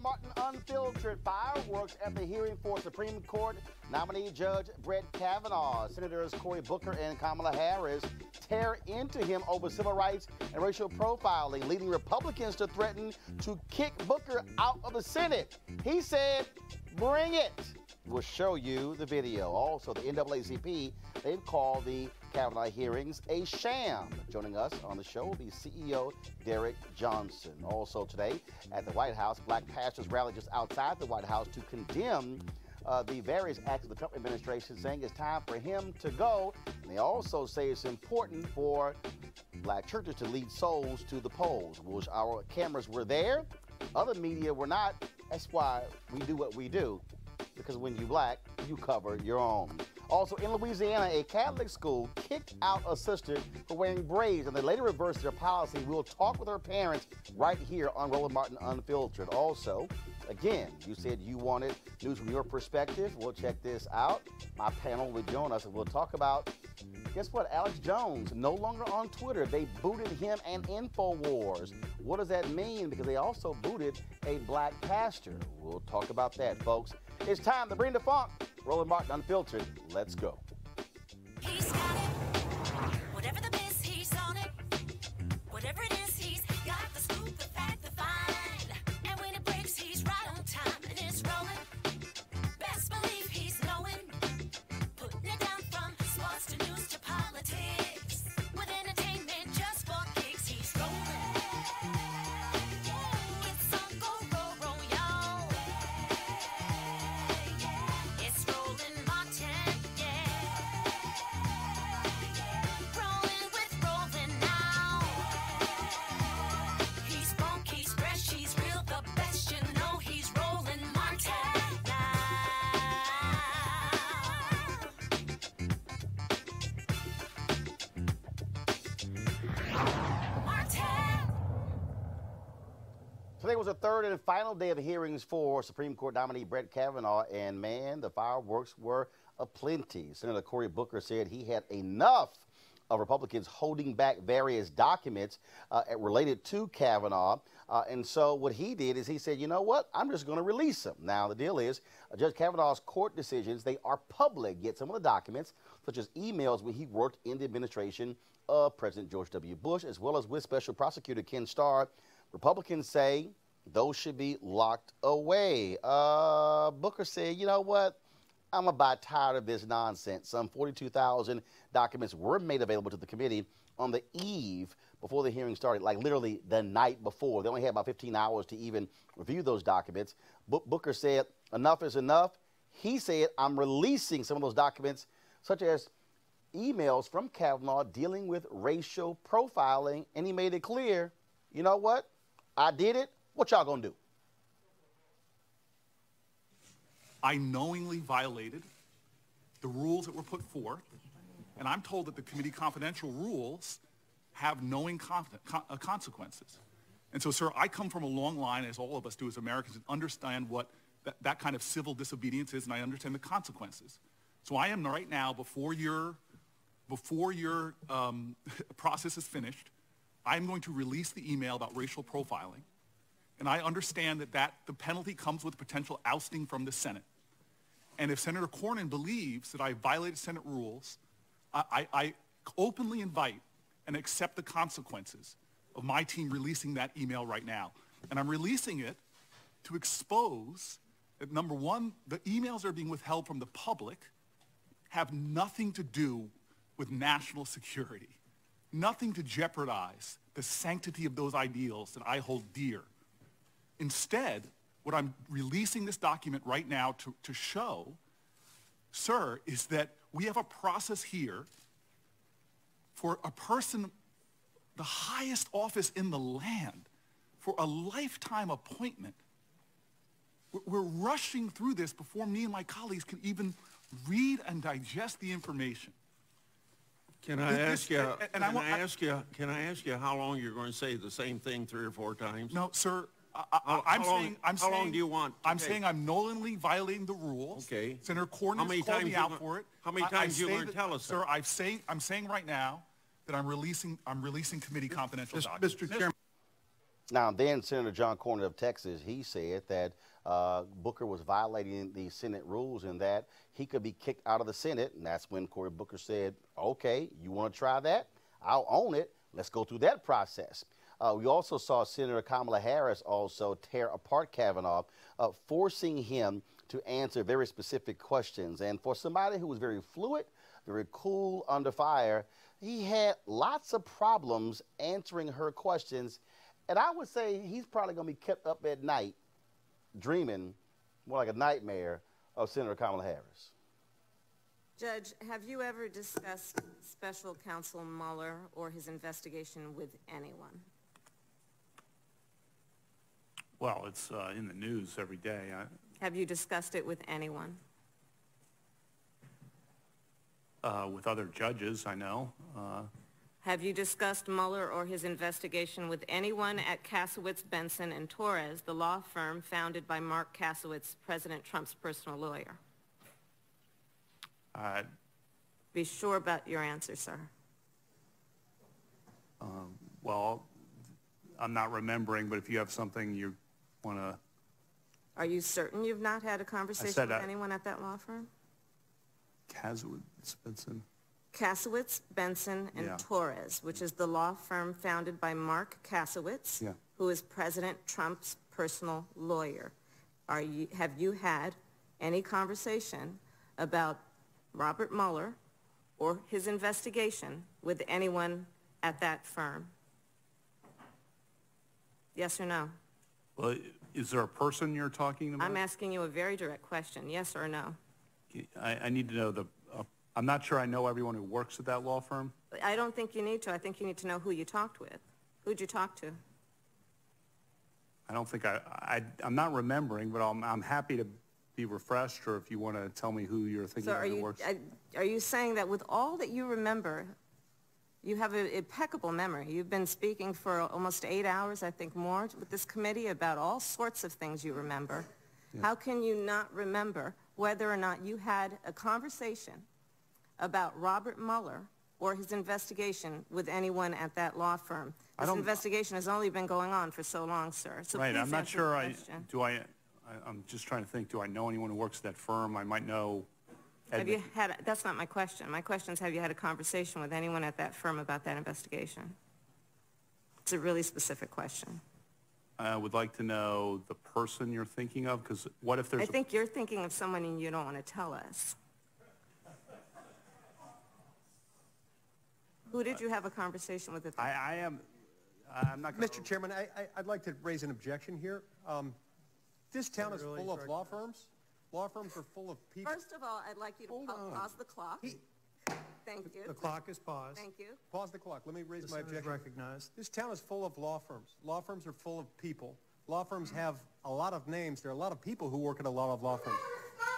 Martin Unfiltered. Fireworks at the hearing for Supreme Court nominee Judge Brett Kavanaugh. Senators Cory Booker and Kamala Harris tear into him over civil rights and racial profiling, leading Republicans to threaten to kick Booker out of the Senate. He said, "Bring it." We'll show you the video. Also, the NAACP, they've called the Kavanaugh hearings a sham. Joining us on the show will be CEO Derrick Johnson. Also today at the White House, black pastors rallied just outside the White House to condemn the various acts of the Trump administration, saying it's time for him to go. And they also say it's important for black churches to lead souls to the polls. Our cameras were there. Other media were not. That's why we do what we do. Because when you black, you cover your own. Also in Louisiana, a Catholic school kicked out a sister for wearing braids, and they later reversed their policy. We'll talk with her parents right here on Roland Martin Unfiltered. Also, again, you said you wanted news from your perspective. We'll check this out. My panel will join us, and we'll talk about, guess what, Alex Jones, no longer on Twitter. They booted him and InfoWars. What does that mean? Because they also booted a black pastor. We'll talk about that, folks. It's time to bring the funk. Roland Martin Unfiltered. Let's go. He's got it. Whatever the biz, he's on it. Whatever it is, he's got the scoop, the fact, the find. And when it breaks, he's right on time and it's rolling. Best believe he's knowing. Putting it down from sports to news to politics. With entertainment just for kicks, he's rolling. It's on go, roll, y'all. It's Roland Martin, yeah. Rolling with Roland now. He's funk, he's fresh, he's real, the best, you know he's Roland Martin now. Martin. Today was the third and final day of hearings for Supreme Court nominee Brett Kavanaugh, and man, the fireworks were aplenty. Senator Cory Booker said he had enough of Republicans holding back various documents related to Kavanaugh. And so what he did is he said, you know what, I'm just going to release them. Now, the deal is Judge Kavanaugh's court decisions, they are public, yet some of the documents, such as emails when he worked in the administration of President George W. Bush, as well as with Special Prosecutor Ken Starr, Republicans say those should be locked away. Booker said, you know what? I'm about tired of this nonsense. Some 42,000 documents were made available to the committee on the eve before the hearing started, like literally the night before. They only had about 15 hours to even review those documents. Booker said, enough is enough. He said, I'm releasing some of those documents, such as emails from Kavanaugh dealing with racial profiling, and he made it clear, you know what? I did it. What y'all gonna do? I knowingly violated the rules that were put forth, and I'm told that the committee confidential rules have knowing consequences. And so, sir, I come from a long line, as all of us do as Americans, and understand what that kind of civil disobedience is, and I understand the consequences. So I am right now, before your process is finished, I'm going to release the email about racial profiling. And I understand that the penalty comes with potential ousting from the Senate. And if Senator Cornyn believes that I violated Senate rules, I openly invite and accept the consequences of my team releasing that email right now. And I'm releasing it to expose that, number one, the emails that are being withheld from the public have nothing to do with national security, nothing to jeopardize the sanctity of those ideals that I hold dear. Instead, what I'm releasing this document right now to show, sir, is that we have a process here for a person, the highest office in the land, for a lifetime appointment. We're rushing through this before me and my colleagues can even read and digest the information. Can I ask you how long you're going to say the same thing 3 or 4 times? No, sir. How long do you want? I'm saying I'm knowingly violating the rules. Okay. Senator Cornyn called me out for it. How many times you going to tell us, sir? I'm saying right now that I'm releasing committee confidential documents. Mr. Chairman. Now, then Senator John Cornyn of Texas, he said that Booker was violating the Senate rules and that he could be kicked out of the Senate. And that's when Cory Booker said, okay, you want to try that? I'll own it. Let's go through that process. We also saw Senator Kamala Harris also tear apart Kavanaugh, forcing him to answer very specific questions. And for somebody who was very fluid, very cool under fire, he had lots of problems answering her questions. And I would say he's probably going to be kept up at night dreaming, more like a nightmare, of Senator Kamala Harris. Judge, have you ever discussed Special Counsel Mueller or his investigation with anyone? Well, it's in the news every day. Have you discussed it with anyone? With other judges, I know. Have you discussed Mueller or his investigation with anyone at Kasowitz, Benson, and Torres, the law firm founded by Mark Kasowitz, President Trump's personal lawyer? Be sure about your answer, sir. Well, I'm not remembering, but if you have something you want to... Are you certain you've not had a conversation with anyone at that law firm? Kasowitz, Benson. Kasowitz, Benson, and Torres, which is the law firm founded by Mark Kasowitz, who is President Trump's personal lawyer. Have you had any conversation about Robert Mueller or his investigation with anyone at that firm? Yes or no? Well, is there a person you're talking about? I'm asking you a very direct question, yes or no? I need to know I'm not sure I know everyone who works at that law firm. I don't think you need to. I think you need to know who you talked with. Who'd you talk to? I don't think I'm not remembering, but I'm happy to be refreshed, or if you want to tell me who you're thinking of who works. Are you saying that with all that you remember, you have an impeccable memory? You've been speaking for almost 8 hours, I think more, with this committee about all sorts of things you remember. Yeah. How can you not remember whether or not you had a conversation about Robert Mueller or his investigation with anyone at that law firm? This investigation has only been going on for so long, sir. So right, please I'm not sure I'm just trying to think, do I know anyone who works at that firm? I might know. That's not my question. My question is, have you had a conversation with anyone at that firm about that investigation? It's a really specific question. I would like to know the person you're thinking of, because what if there's... I think you're thinking of someone and you don't want to tell us. Who did you have a conversation with? I'm not going to... Mr. Chairman, I'd like to raise an objection here. This town is full of law firms. Law firms are full of people. First of all, I'd like you to pause the clock. Thank you. The clock is paused. Thank you. Pause the clock. Let me raise my objection. Recognized. This town is full of law firms. Law firms are full of people. Law firms have a lot of names. There are a lot of people who work at a lot of law firms.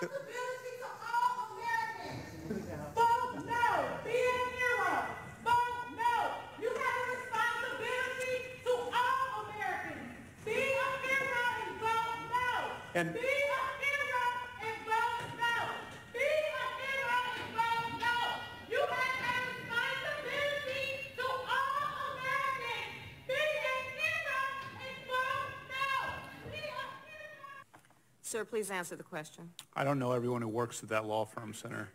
Responsibility to all Americans. Vote no. Be a hero. Vote no. You have a responsibility to all Americans. Be a hero and vote no. And be a hero and vote no. Be a hero and vote no. You have a responsibility to all Americans. Be a hero and vote no. Be a hero. Sir, please answer the question. I don't know everyone who works at that law firm, Senator.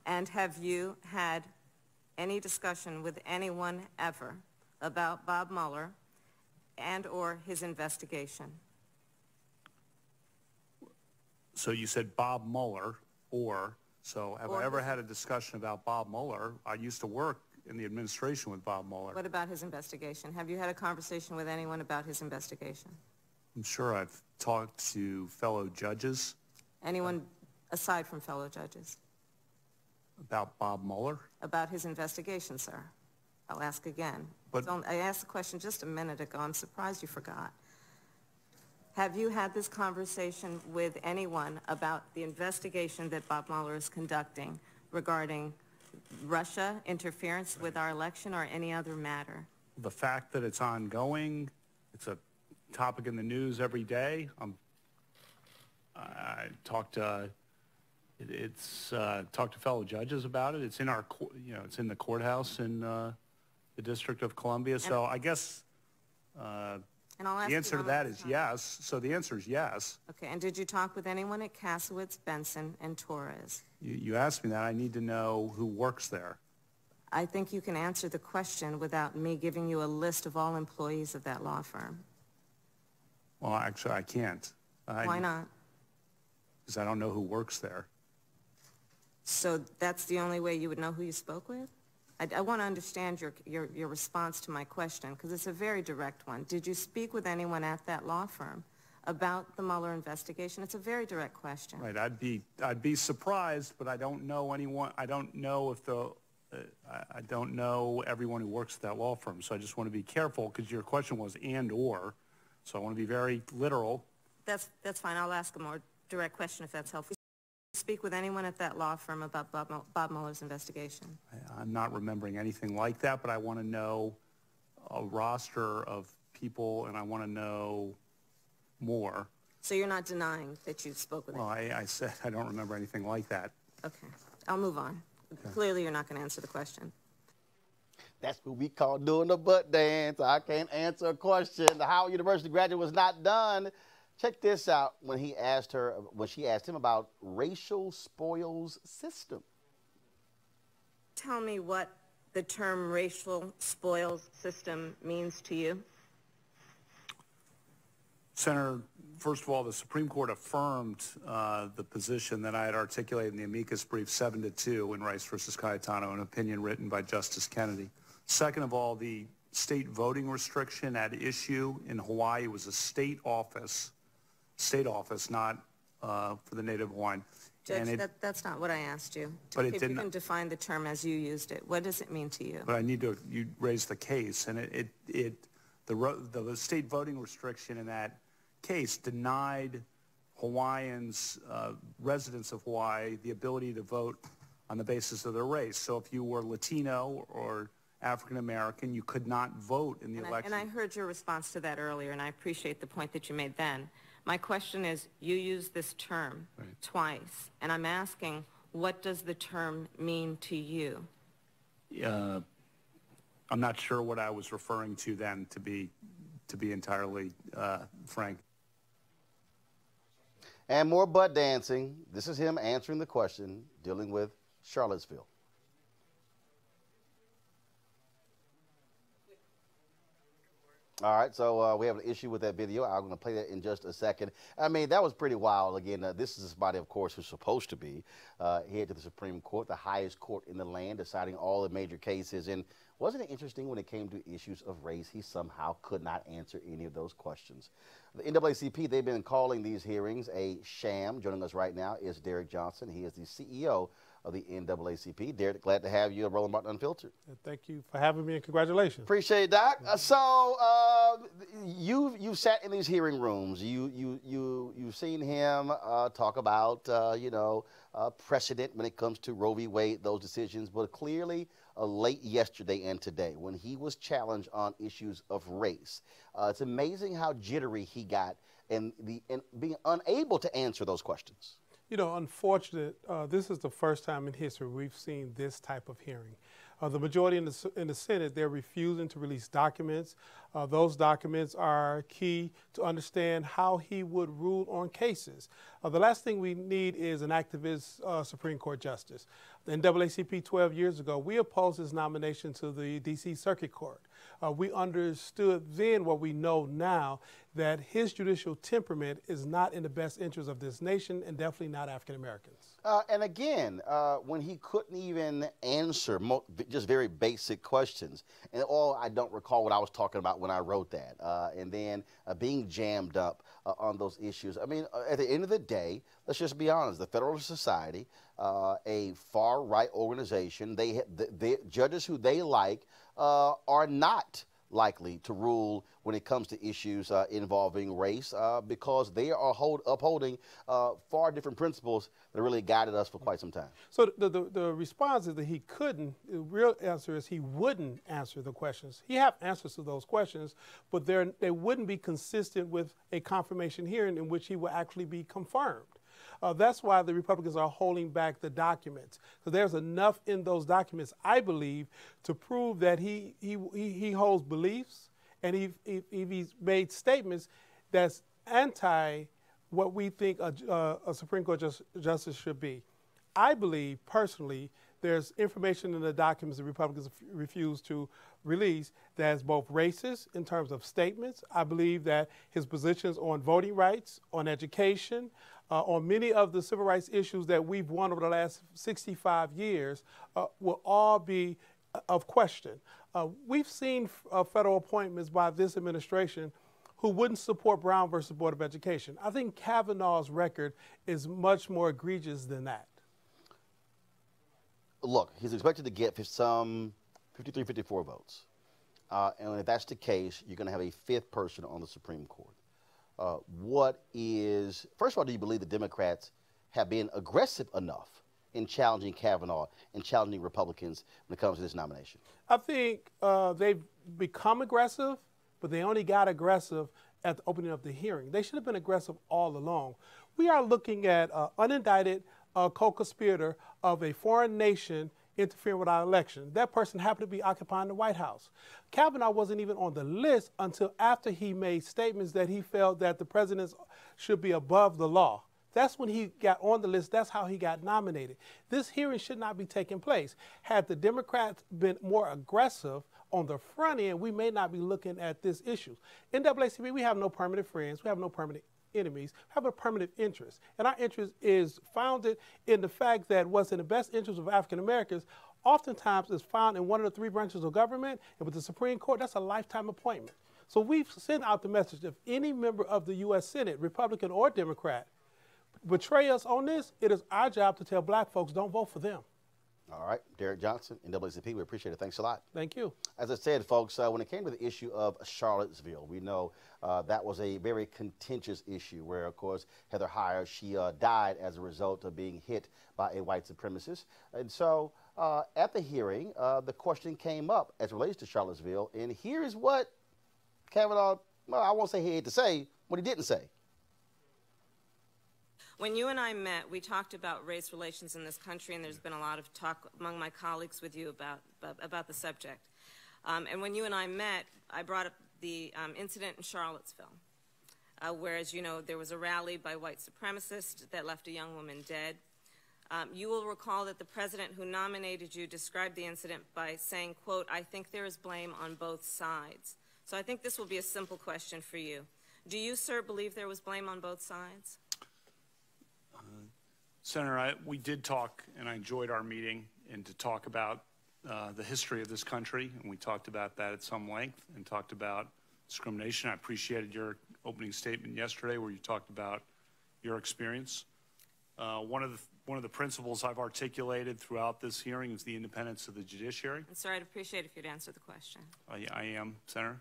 And have you had any discussion with anyone ever about Bob Mueller and or his investigation? So you said Bob Mueller, have I ever had a discussion about Bob Mueller? I used to work in the administration with Bob Mueller. What about his investigation? Have you had a conversation with anyone about his investigation? I'm sure I've talked to fellow judges. Anyone aside from fellow judges? About Bob Mueller? About his investigation, sir. I'll ask again. I asked the question just a minute ago. I'm surprised you forgot. Have you had this conversation with anyone about the investigation that Bob Mueller is conducting regarding Russia interference with our election or any other matter? The fact that it's ongoing, it's a topic in the news every day. I talked to fellow judges about it. It's in our, it's in the courthouse in the District of Columbia. So I guess And I'll ask The you answer to one that more is time. yes. So the answer is yes. Okay, and did you talk with anyone at Kasowitz, Benson, and Torres? You asked me that. I need to know who works there. I think you can answer the question without me giving you a list of all employees of that law firm. Well, actually, I can't. Why not? Because I don't know who works there. So that's the only way you would know who you spoke with? I want to understand your response to my question, because it's a very direct one. Did you speak with anyone at that law firm about the Mueller investigation? It's a very direct question. Right. I'd be surprised, but I don't know anyone. I don't know if I don't know everyone who works at that law firm. So I just want to be careful, because your question was and or. So I want to be very literal. That's fine. I'll ask a more direct question if that's helpful. Speak with anyone at that law firm about Bob Mueller's investigation? I'm not remembering anything like that, but I want to know a roster of people, and I want to know more. So you're not denying that you spoke with Well, anyone? I said I don't remember anything like that. Okay. I'll move on. Okay. Clearly, you're not going to answer the question. That's what we call doing the butt dance. I can't answer a question. The Howard University graduate was not done. Check this out when she asked him about racial spoils system. Tell me what the term racial spoils system means to you. Senator, first of all, the Supreme Court affirmed the position that I had articulated in the amicus brief 7-2 in Rice versus Cayetano, an opinion written by Justice Kennedy. Second of all, the state voting restriction at issue in Hawaii was a state office, not for the Native Hawaiian. Judge, that's not what I asked you. But if you can define the term as you used it, what does it mean to you? But you raised the case, and the state voting restriction in that case denied Hawaiians, residents of Hawaii, the ability to vote on the basis of their race. So if you were Latino or African American, you could not vote in the election. And I heard your response to that earlier, and I appreciate the point that you made then. My question is, you used this term twice, and I'm asking, what does the term mean to you? I'm not sure what I was referring to then, to be entirely frank. And more butt dancing. This is him answering the question, dealing with Charlottesville. All right, so we have an issue with that video. I'm going to play that in just a second. I mean, that was pretty wild. Again, this is somebody, of course, who's supposed to be head to the Supreme Court, the highest court in the land, deciding all the major cases. And wasn't it interesting when it came to issues of race, he somehow could not answer any of those questions. The NAACP, they've been calling these hearings a sham. Joining us right now is Derrick Johnson. He is the CEO of the NAACP. Derrick, glad to have you at Roland Martin Unfiltered. Thank you for having me, and congratulations. Appreciate it, Doc. You've sat in these hearing rooms. You've seen him talk about precedent when it comes to Roe v. Wade, those decisions. But clearly, late yesterday and today, when he was challenged on issues of race, it's amazing how jittery he got and being unable to answer those questions. You know, unfortunate, this is the first time in history we've seen this type of hearing. The majority in the Senate, they're refusing to release documents. Those documents are key to understand how he would rule on cases. The last thing we need is an activist Supreme Court justice. The NAACP 12 years ago, we opposed his nomination to the D.C. Circuit Court. We understood then what we know now, that his judicial temperament is not in the best interest of this nation and definitely not African Americans. And again, when he couldn't even answer just very basic questions, and I don't recall what I was talking about when I wrote that, and then being jammed up on those issues. I mean, at the end of the day, let's just be honest, the Federalist Society, a far-right organization, the judges who they like are not likely to rule when it comes to issues involving race because they are upholding far different principles that really guided us for quite some time. So the response is that he couldn't. The real answer is he wouldn't answer the questions. He have answers to those questions, but they wouldn't be consistent with a confirmation hearing in which he will actually be confirmed. That's why the Republicans are holding back the documents. So there's enough in those documents, I believe, to prove that he holds beliefs and he's made statements that's anti what we think a Supreme Court justice should be. I believe, personally, there's information in the documents the Republicans refuse to release that's both racist in terms of statements. I believe that his positions on voting rights, on education, on many of the civil rights issues that we've won over the last 65 years will all be of question. We've seen federal appointments by this administration who wouldn't support Brown versus Board of Education. I think Kavanaugh's record is much more egregious than that. Look, he's expected to get some 53, 54 votes. And if that's the case, you're going to have a fifth person on the Supreme Court. First of all, do you believe the Democrats have been aggressive enough in challenging Kavanaugh and challenging Republicans when it comes to this nomination? I think they've become aggressive, but they only got aggressive at the opening of the hearing. They should have been aggressive all along. We are looking at unindicted co-conspirator of a foreign nation interfering with our election. That person happened to be occupying the White House. Kavanaugh wasn't even on the list until after he made statements that he felt that the president should be above the law. That's when he got on the list. That's how he got nominated. This hearing should not be taking place. Had the Democrats been more aggressive on the front end, we may not be looking at this issue. NAACP, we have no permanent friends. We have no permanent enemies. We have a permanent interest. And our interest is founded in the fact that what's in the best interest of African Americans oftentimes is found in one of the three branches of government. And with the Supreme Court, that's a lifetime appointment. So we've sent out the message, if any member of the U.S. Senate, Republican or Democrat, betray us on this, it is our job to tell black folks don't vote for them. All right, Derrick Johnson, NAACP, we appreciate it. Thanks a lot. Thank you. As I said, folks, when it came to the issue of Charlottesville, we know that was a very contentious issue where, of course, Heather Heyer, she died as a result of being hit by a white supremacist. And so at the hearing, the question came up as it relates to Charlottesville, and here's what Kavanaugh, well, I won't say he had to say, what he didn't say. When you and I met, we talked about race relations in this country, and there's been a lot of talk among my colleagues with you about the subject. And when you and I met, I brought up the incident in Charlottesville, where, as you know, there was a rally by white supremacists that left a young woman dead. You will recall that the president who nominated you described the incident by saying, quote, "I think there is blame on both sides." So I think this will be a simple question for you. Do you, sir, believe there was blame on both sides? Senator, we did talk, and I enjoyed our meeting, and to talk about the history of this country, and we talked about that at some length and talked about discrimination. I appreciated your opening statement yesterday where you talked about your experience. One of the principles I've articulated throughout this hearing is the independence of the judiciary. And sir, I'd appreciate if you'd answer the question. I am, Senator.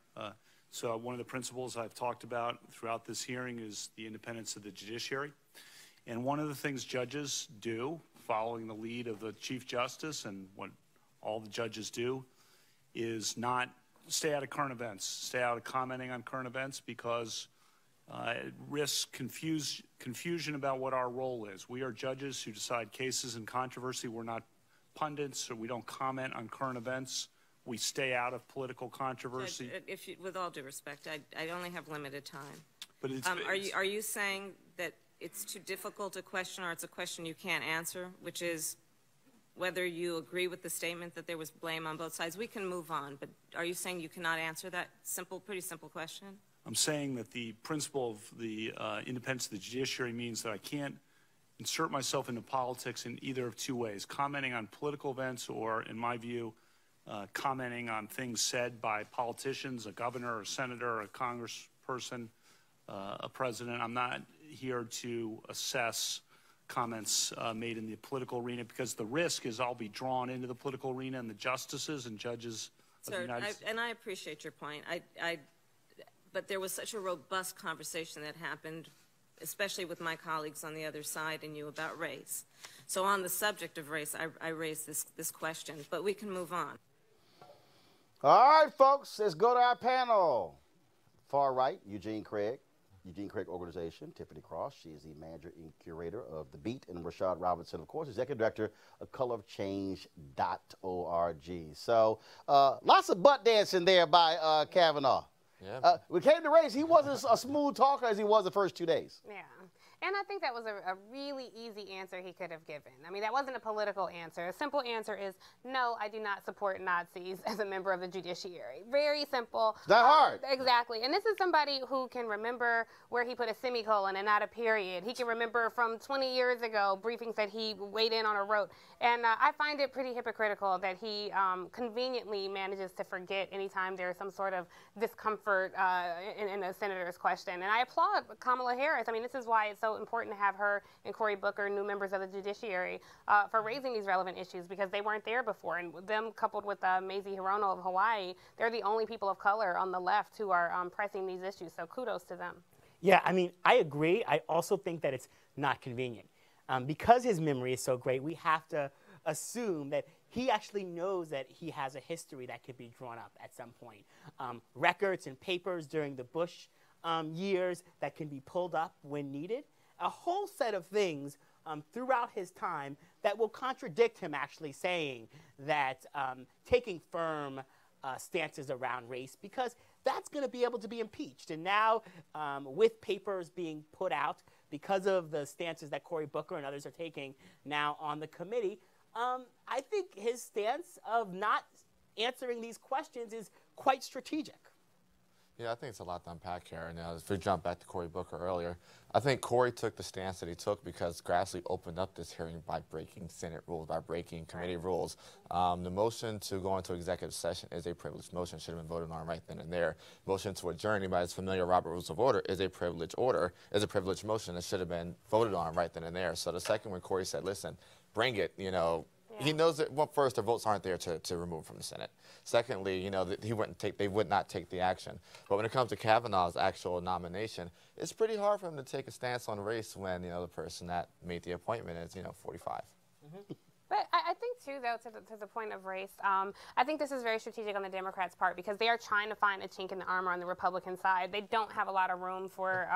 So one of the principles I've talked about throughout this hearing is the independence of the judiciary. And one of the things judges do, following the lead of the Chief Justice and what all the judges do, is not stay out of current events, stay out of commenting on current events, because it risks confusion about what our role is. We are judges who decide cases and controversy. We're not pundits, or we don't comment on current events. We stay out of political controversy. Judge, with all due respect, I only have limited time. But are you saying that it's too difficult a question, or it's a question you can't answer, which is whether you agree with the statement that there was blame on both sides? We can move on, but are you saying you cannot answer that pretty simple question? I'm saying that the principle of the independence of the judiciary means that I can't insert myself into politics in either of two ways, commenting on political events or, in my view, commenting on things said by politicians, a governor, a senator, a congressperson, a president. I'm not here to assess comments made in the political arena, because the risk is I'll be drawn into the political arena, and the justices and judges of the United States. And I appreciate your point. But there was such a robust conversation that happened, especially with my colleagues on the other side and you, about race. So on the subject of race, I raised this question, but we can move on. All right, folks, let's go to our panel. Far right, Eugene Craig Organization, Tiffany Cross. She is the manager and curator of The Beat, and Rashad Robinson, of course, executive director of colorofchange.org. So lots of butt dancing there by Kavanaugh. Yeah. When it came to race, he wasn't a smooth talker as he was the first 2 days. Yeah. And I think that was a really easy answer he could have given. I mean, that wasn't a political answer. A simple answer is, no, I do not support Nazis as a member of the judiciary. Very simple. It's not hard. Exactly. And this is somebody who can remember where he put a semicolon and not a period. He can remember from 20 years ago briefings that he weighed in on or wrote. And I find it pretty hypocritical that he conveniently manages to forget anytime there's some sort of discomfort in a senator's question. And I applaud Kamala Harris. I mean, this is why it's so important to have her and Cory Booker, new members of the judiciary, for raising these relevant issues, because they weren't there before. And them coupled with Mazie Hirono of Hawaii, they're the only people of color on the left who are pressing these issues. So kudos to them. Yeah, I mean, I agree. I also think that it's not convenient. Because his memory is so great, we have to assume that he actually knows that he has a history that could be drawn up at some point. Records and papers during the Bush years that can be pulled up when needed. A whole set of things throughout his time that will contradict him actually saying that taking firm stances around race, because that's going to be able to be impeached. And now with papers being put out because of the stances that Cory Booker and others are taking now on the committee, I think his stance of not answering these questions is quite strategic. Yeah, I think it's a lot to unpack here. Now, if we jump back to Cory Booker earlier, I think Cory took the stance that he took because Grassley opened up this hearing by breaking Senate rules, by breaking committee rules. The motion to go into executive session is a privileged motion, should have been voted on right then and there. Motion to adjourn, anybody that's familiar with Robert Rules of Order, is a privileged motion that should have been voted on right then and there. So the second when Cory said, listen, bring it, you know, he knows that, well, first, the votes aren't there to remove from the Senate. Secondly, you know, they would not take the action. But when it comes to Kavanaugh's actual nomination, it's pretty hard for him to take a stance on race when, you know, the person that made the appointment is, you know, 45. Mm-hmm. But I think, too, though, to the point of race, I think this is very strategic on the Democrats' part because they are trying to find a chink in the armor on the Republican side. They don't have a lot of room for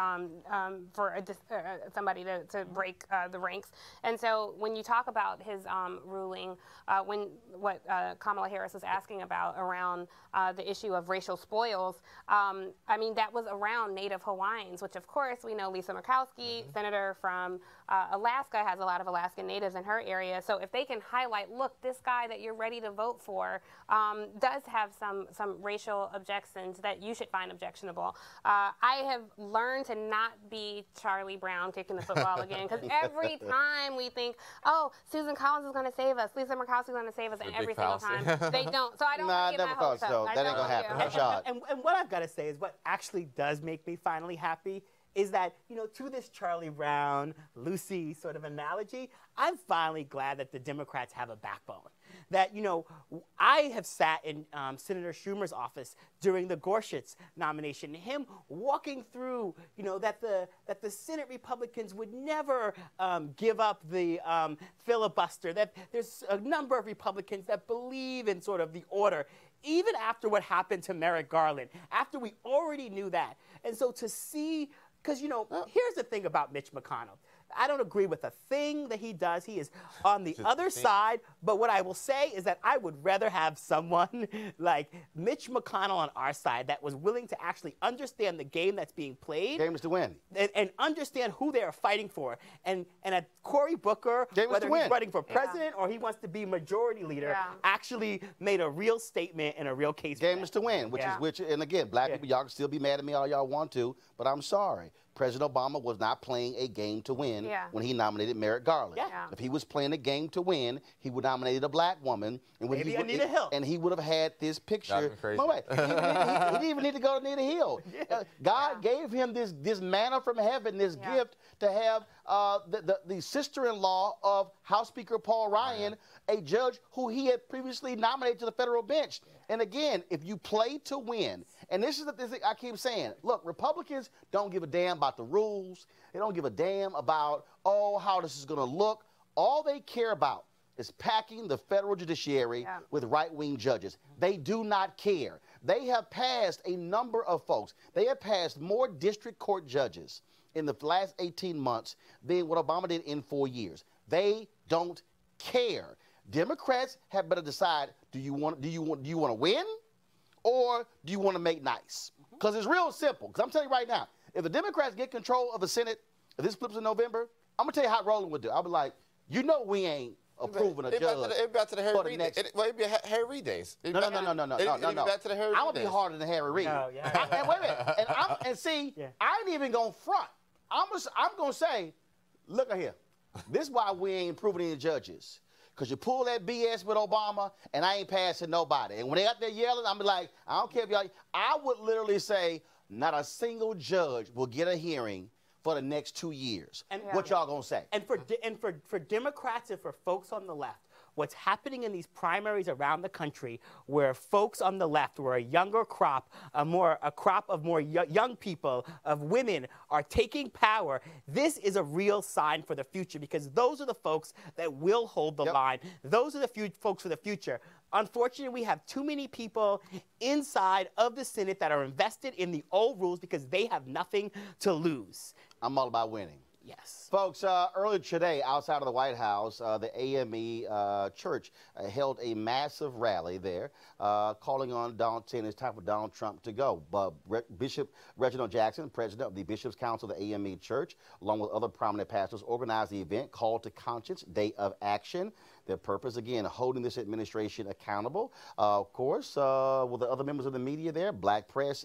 somebody to break the ranks. And so when you talk about his ruling, what Kamala Harris was asking about around the issue of racial spoils, I mean, that was around Native Hawaiians, which, of course, we know Lisa Murkowski, senator from Alaska, has a lot of Alaskan natives in her area. So if they can highlight, look, this guy that you're ready to vote for does have some racial objections that you should find objectionable. I have learned to not be Charlie Brown kicking the football again, because every time we think, oh, Susan Collins is going to save us, Lisa Murkowski is going to save us, and every single time they don't. So I don't want to get my hopes up. That ain't going to happen. And what I've got to say is what actually does make me finally happy is that, you know, to this Charlie Brown, Lucy sort of analogy, I'm finally glad that the Democrats have a backbone. That, you know, I have sat in Senator Schumer's office during the Gorsuch nomination, him walking through, you know, that the Senate Republicans would never give up the filibuster, that there's a number of Republicans that believe in sort of the order, even after what happened to Merrick Garland, after we already knew that. And so to see, because, you know, here's the thing about Mitch McConnell. I don't agree with a thing that he does. He is on the other side. But what I will say is that I would rather have someone like Mitch McConnell on our side that was willing to actually understand the game that's being played. Game is to win. And understand who they are fighting for. And at Cory Booker, whether he's running for president or he wants to be majority leader, actually made a real statement and a real case. Game is to win, and again, black people, y'all can still be mad at me all y'all want to, but I'm sorry. President Obama was not playing a game to win when he nominated Merrick Garland. If he was playing a game to win, he would nominate a black woman. And maybe Anita Hill. And he would have had this picture. Crazy. Wait, he didn't even need to go to Anita Hill. God gave him this manna from heaven, this gift to have the sister-in-law of House Speaker Paul Ryan, a judge who he had previously nominated to the federal bench. And again, if you play to win, and this is the thing I keep saying, look, Republicans don't give a damn about the rules. They don't give a damn about, how this is going to look. All they care about is packing the federal judiciary with right-wing judges. They do not care. They have passed a number of folks. They have passed more district court judges in the last 18 months than what Obama did in 4 years. They don't care. Democrats have better decide, do you want to win or do you want to make nice? Because it's real simple. Because I'm telling you right now, if the Democrats get control of the Senate, if this flips in November, I'm going to tell you how Roland would do. I'll be like, you know we ain't approving a judge. It'd be back to the Harry Reid days. It'd be Harry Reid days. No. It'd be back to the Harry Reid days. I'm going to be harder than Harry Reid. No, yeah. And wait a minute. And see, I ain't even going to front. I'm going to say, look at here. This is why we ain't approving any judges. Because you pull that BS with Obama, and I ain't passing nobody. And when they out there yelling, I'm like, I don't care if y'all. I would literally say, not a single judge will get a hearing for the next 2 years. And what y'all gonna say? And for Democrats and for folks on the left, what's happening in these primaries around the country, where folks on the left, where a younger crop, a crop of more young people, of women, are taking power, this is a real sign for the future, because those are the folks that will hold the line. Those are the folks for the future. Unfortunately, we have too many people inside of the Senate that are invested in the old rules because they have nothing to lose. I'm all about winning. Yes. Folks, earlier today, outside of the White House, the AME Church held a massive rally there, calling on saying it's time for Donald Trump to go. But Bishop Reginald Jackson, president of the Bishops' Council of the AME Church, along with other prominent pastors, organized the event called to Conscience Day of Action. Their purpose, again, holding this administration accountable. Of course, with the other members of the media there, black press,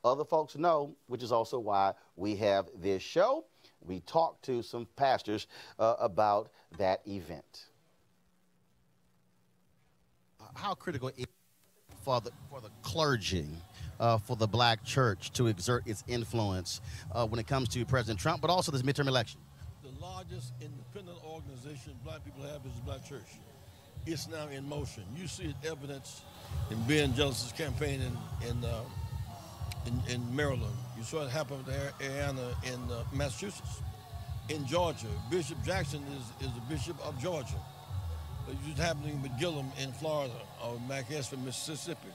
other folks know, which is also why we have this show. We talked to some pastors about that event. How critical is it for the clergy, for the black church to exert its influence when it comes to President Trump, but also this midterm election? The largest independent organization black people have is the black church. It's now in motion. You see it evidenced in Ben Jealous's campaign in Maryland. You saw it happen with Ariana in Massachusetts. In Georgia, Bishop Jackson is the Bishop of Georgia. It's happening with Gillum in Florida or McHess in Mississippi.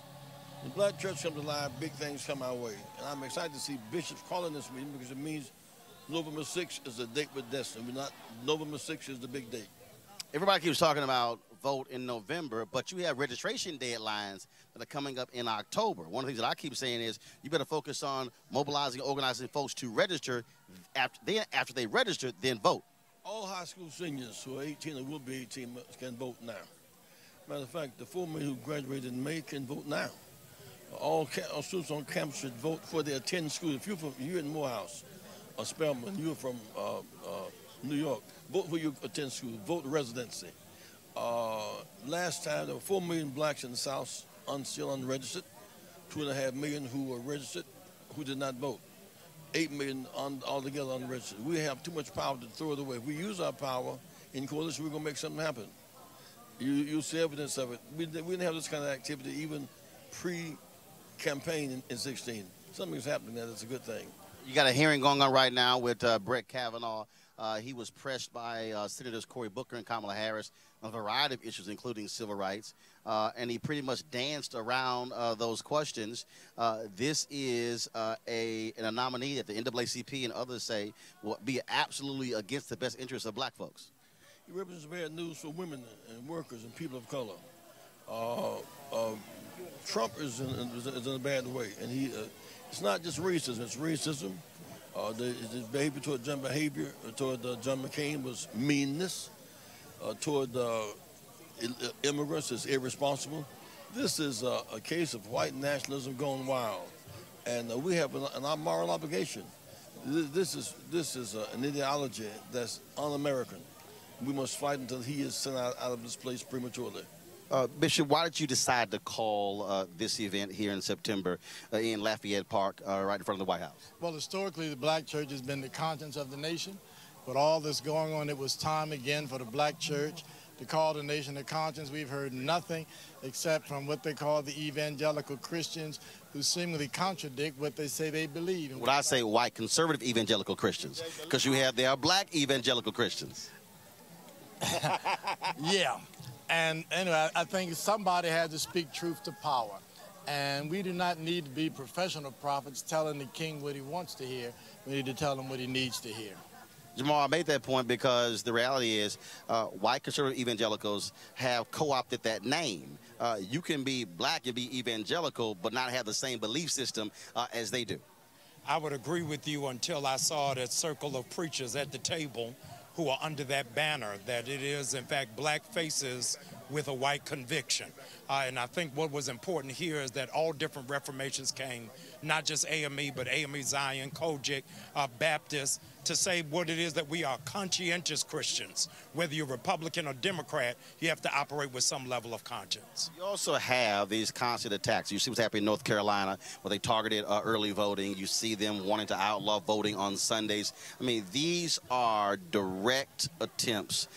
The black church comes alive, big things come our way. And I'm excited to see bishops calling this meeting because it means November 6th is a date with destiny. November 6th is the big date. Everybody keeps talking about vote in November, but you have registration deadlines that are coming up in October. One of the things that I keep saying is you better focus on mobilizing, organizing folks to register. After they register, then vote. All high school seniors who are 18 or will be 18 can vote now. Matter of fact, the 4 million who graduated in May can vote now. All students on campus should vote for their 10 schools. If you're in Morehouse or Spelman, you're from New York, vote for your 10 schools, vote residency. Last time, there were 4 million blacks in the South still unregistered, 2.5 million who were registered who did not vote, 8 million altogether unregistered. We have too much power to throw it away. If we use our power in coalition, we're going to make something happen. You'll see evidence of it. We didn't have this kind of activity even pre-campaign in 16. Something's happening there that's a good thing. You got a hearing going on right now with Brett Kavanaugh. He was pressed by Senators Cory Booker and Kamala Harris on a variety of issues, including civil rights, and he pretty much danced around those questions. This is a nominee that the NAACP and others say will be absolutely against the best interests of black folks. He represents bad news for women and workers and people of color. Trump is in a bad way, and it's not just racism, it's racism. His behavior toward John McCain was meanness. Toward immigrants is irresponsible. This is a case of white nationalism gone wild, and we have our moral obligation. This is an ideology that's un-American. We must fight until he is sent out of this place prematurely. Bishop, why did you decide to call this event here in September in Lafayette Park, right in front of the White House? Well, historically, the black church has been the conscience of the nation. With all this going on, it was time again for the black church to call the nation to conscience. We've heard nothing except from what they call the evangelical Christians, who seemingly contradict what they say they believe. When I say white conservative evangelical Christians, because there are black evangelical Christians. Yeah. And anyway, I think somebody had to speak truth to power. And we do not need to be professional prophets telling the king what he wants to hear. We need to tell him what he needs to hear. Jamal, I made that point because the reality is white conservative evangelicals have co-opted that name. You can be black and be evangelical, but not have the same belief system as they do. I would agree with you until I saw that circle of preachers at the table who are under that banner, that it is, in fact, black faces with a white conviction. And I think what was important here is that all different reformations came, not just AME, but AME Zion, Kojic, Baptist, to say what it is that we are conscientious Christians. Whether you're Republican or Democrat, you have to operate with some level of conscience. You also have these constant attacks. You see what's happening in North Carolina, where they targeted early voting. You see them wanting to outlaw voting on Sundays. I mean, these are direct attempts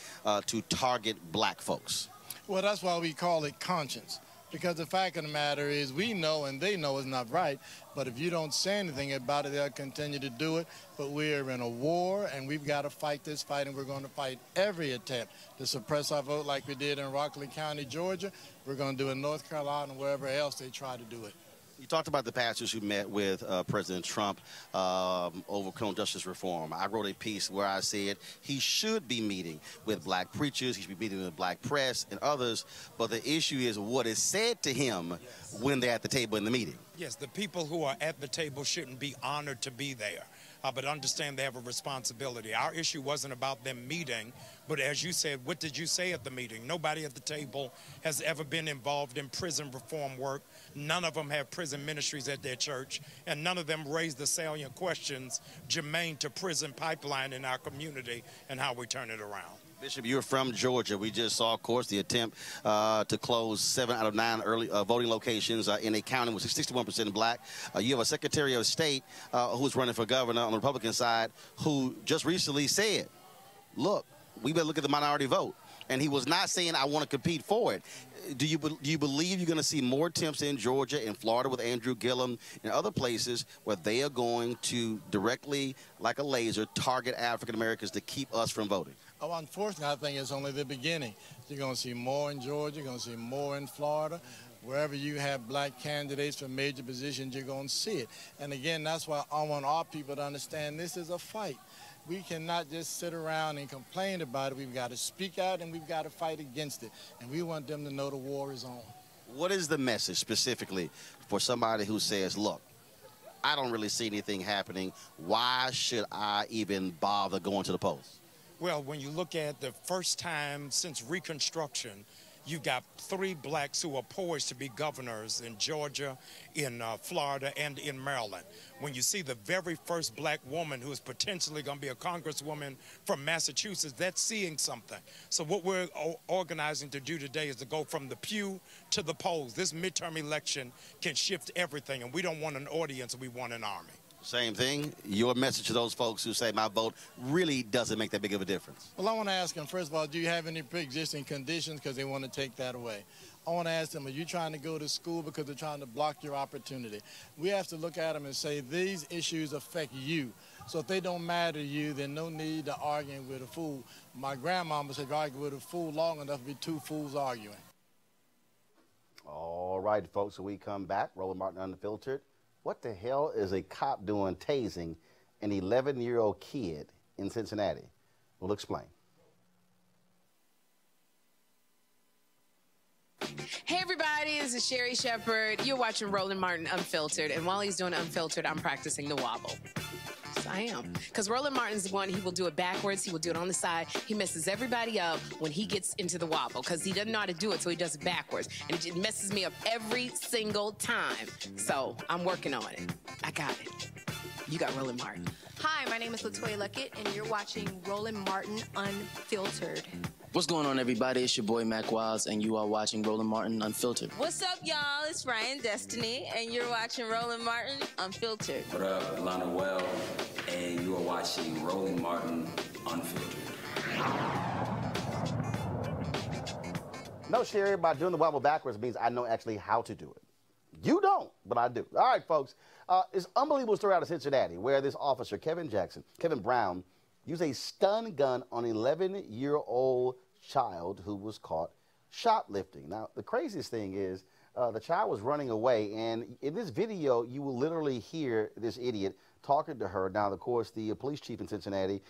to target black folks. Well, that's why we call it conscience. Because the fact of the matter is we know and they know it's not right, but if you don't say anything about it, they'll continue to do it. But we're in a war, and we've got to fight this fight, and we're going to fight every attempt to suppress our vote like we did in Rockland County, Georgia. We're going to do it in North Carolina and wherever else they try to do it. You talked about the pastors who met with President Trump over criminal justice reform. I wrote a piece where I said he should be meeting with black preachers, he should be meeting with black press and others, but the issue is what is said to him when they're at the table in the meeting. Yes, the people who are at the table shouldn't be honored to be there, but understand they have a responsibility. Our issue wasn't about them meeting, but as you said, what did you say at the meeting? Nobody at the table has ever been involved in prison reform work. None of them have prison ministries at their church, and none of them raised the salient questions germane to prison pipeline in our community and how we turn it around. Bishop, you're from Georgia. We just saw, of course, the attempt to close 7 out of 9 early voting locations in a county with 61% black. You have a Secretary of State who's running for governor on the Republican side who just recently said, look, we better look at the minority vote. And he was not saying, I want to compete for it. Do you believe you're going to see more attempts in Georgia, in Florida with Andrew Gillum, and other places where they are going to directly, like a laser, target African Americans to keep us from voting? Oh, unfortunately, I think it's only the beginning. You're going to see more in Georgia, you're going to see more in Florida. Wherever you have black candidates for major positions, you're going to see it. And again, that's why I want our people to understand this is a fight. We cannot just sit around and complain about it. We've got to speak out and we've got to fight against it. And we want them to know the war is on. What is the message specifically for somebody who says, look, I don't really see anything happening. Why should I even bother going to the polls? Well, when you look at the first time since Reconstruction, you've got 3 blacks who are poised to be governors in Georgia, in Florida, and in Maryland. When you see the very first black woman who is potentially going to be a congresswoman from Massachusetts, that's seeing something. So what we're organizing to do today is to go from the pew to the polls. This midterm election can shift everything, and we don't want an audience, we want an army. Same thing. Your message to those folks who say my vote really doesn't make that big of a difference. Well, I want to ask them, first of all, do you have any pre-existing conditions because they want to take that away? I want to ask them, are you trying to go to school because they're trying to block your opportunity? We have to look at them and say these issues affect you. So if they don't matter to you, then no need to argue with a fool. My grandmama said, if you argue with a fool long enough, it'll be 2 fools arguing. All right, folks, so we come back. Roland Martin Unfiltered. What the hell is a cop doing tasing an 11-year-old kid in Cincinnati? We'll explain. Hey everybody, this is Sherry Shepherd. You're watching Roland Martin Unfiltered, and while he's doing Unfiltered, I'm practicing the wobble. Yes, I am. Because Roland Martin's the one, he will do it backwards, he will do it on the side. He messes everybody up when he gets into the wobble, because he doesn't know how to do it, so he does it backwards. And it messes me up every single time. So I'm working on it. I got it. You got Roland Martin. Hi, my name is LaToya Luckett, and you're watching Roland Martin Unfiltered. What's going on, everybody? It's your boy, Mac Wiles, and you are watching Roland Martin Unfiltered. What's up, y'all? It's Ryan Destiny, and you're watching Roland Martin Unfiltered. What up, Lana Well, and you are watching Roland Martin Unfiltered. No, Sherry, by doing the wobble backwards means I know actually how to do it. You don't, but I do. All right, folks. It's an unbelievable story out of Cincinnati where this officer, Kevin Brown, used a stun gun on an 11-year-old child who was caught shoplifting. Now, the craziest thing is the child was running away, and in this video, you will literally hear this idiot talking to her. Now, of course, the police chief in Cincinnati,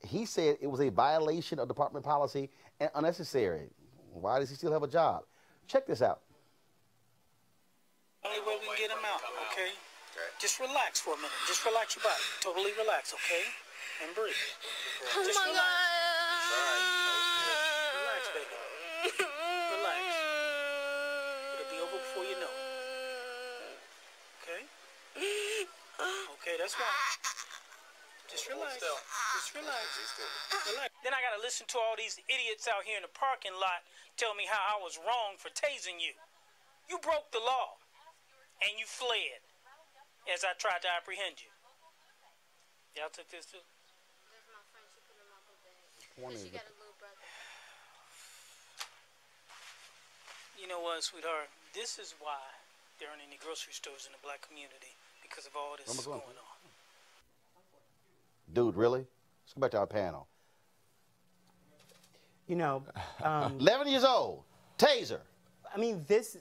he said it was a violation of department policy and unnecessary. Why does he still have a job? Check this out. Only way we can get him out, okay? Just relax for a minute. Just relax your body. Totally relax, okay? And breathe. Oh Just my relax. God. Relax, baby. Relax. It'll be over before you know it. Okay? Okay, that's right. Just relax. Just relax. Relax. Then I gotta listen to all these idiots out here in the parking lot tell me how I was wrong for tasing you. You broke the law. And you fled as I tried to apprehend you. Y'all took this too? You know what, sweetheart? This is why there aren't any grocery stores in the black community, because of all this going on. Dude, really? Let's go back to our panel. You know, 11 years old, taser. I mean, this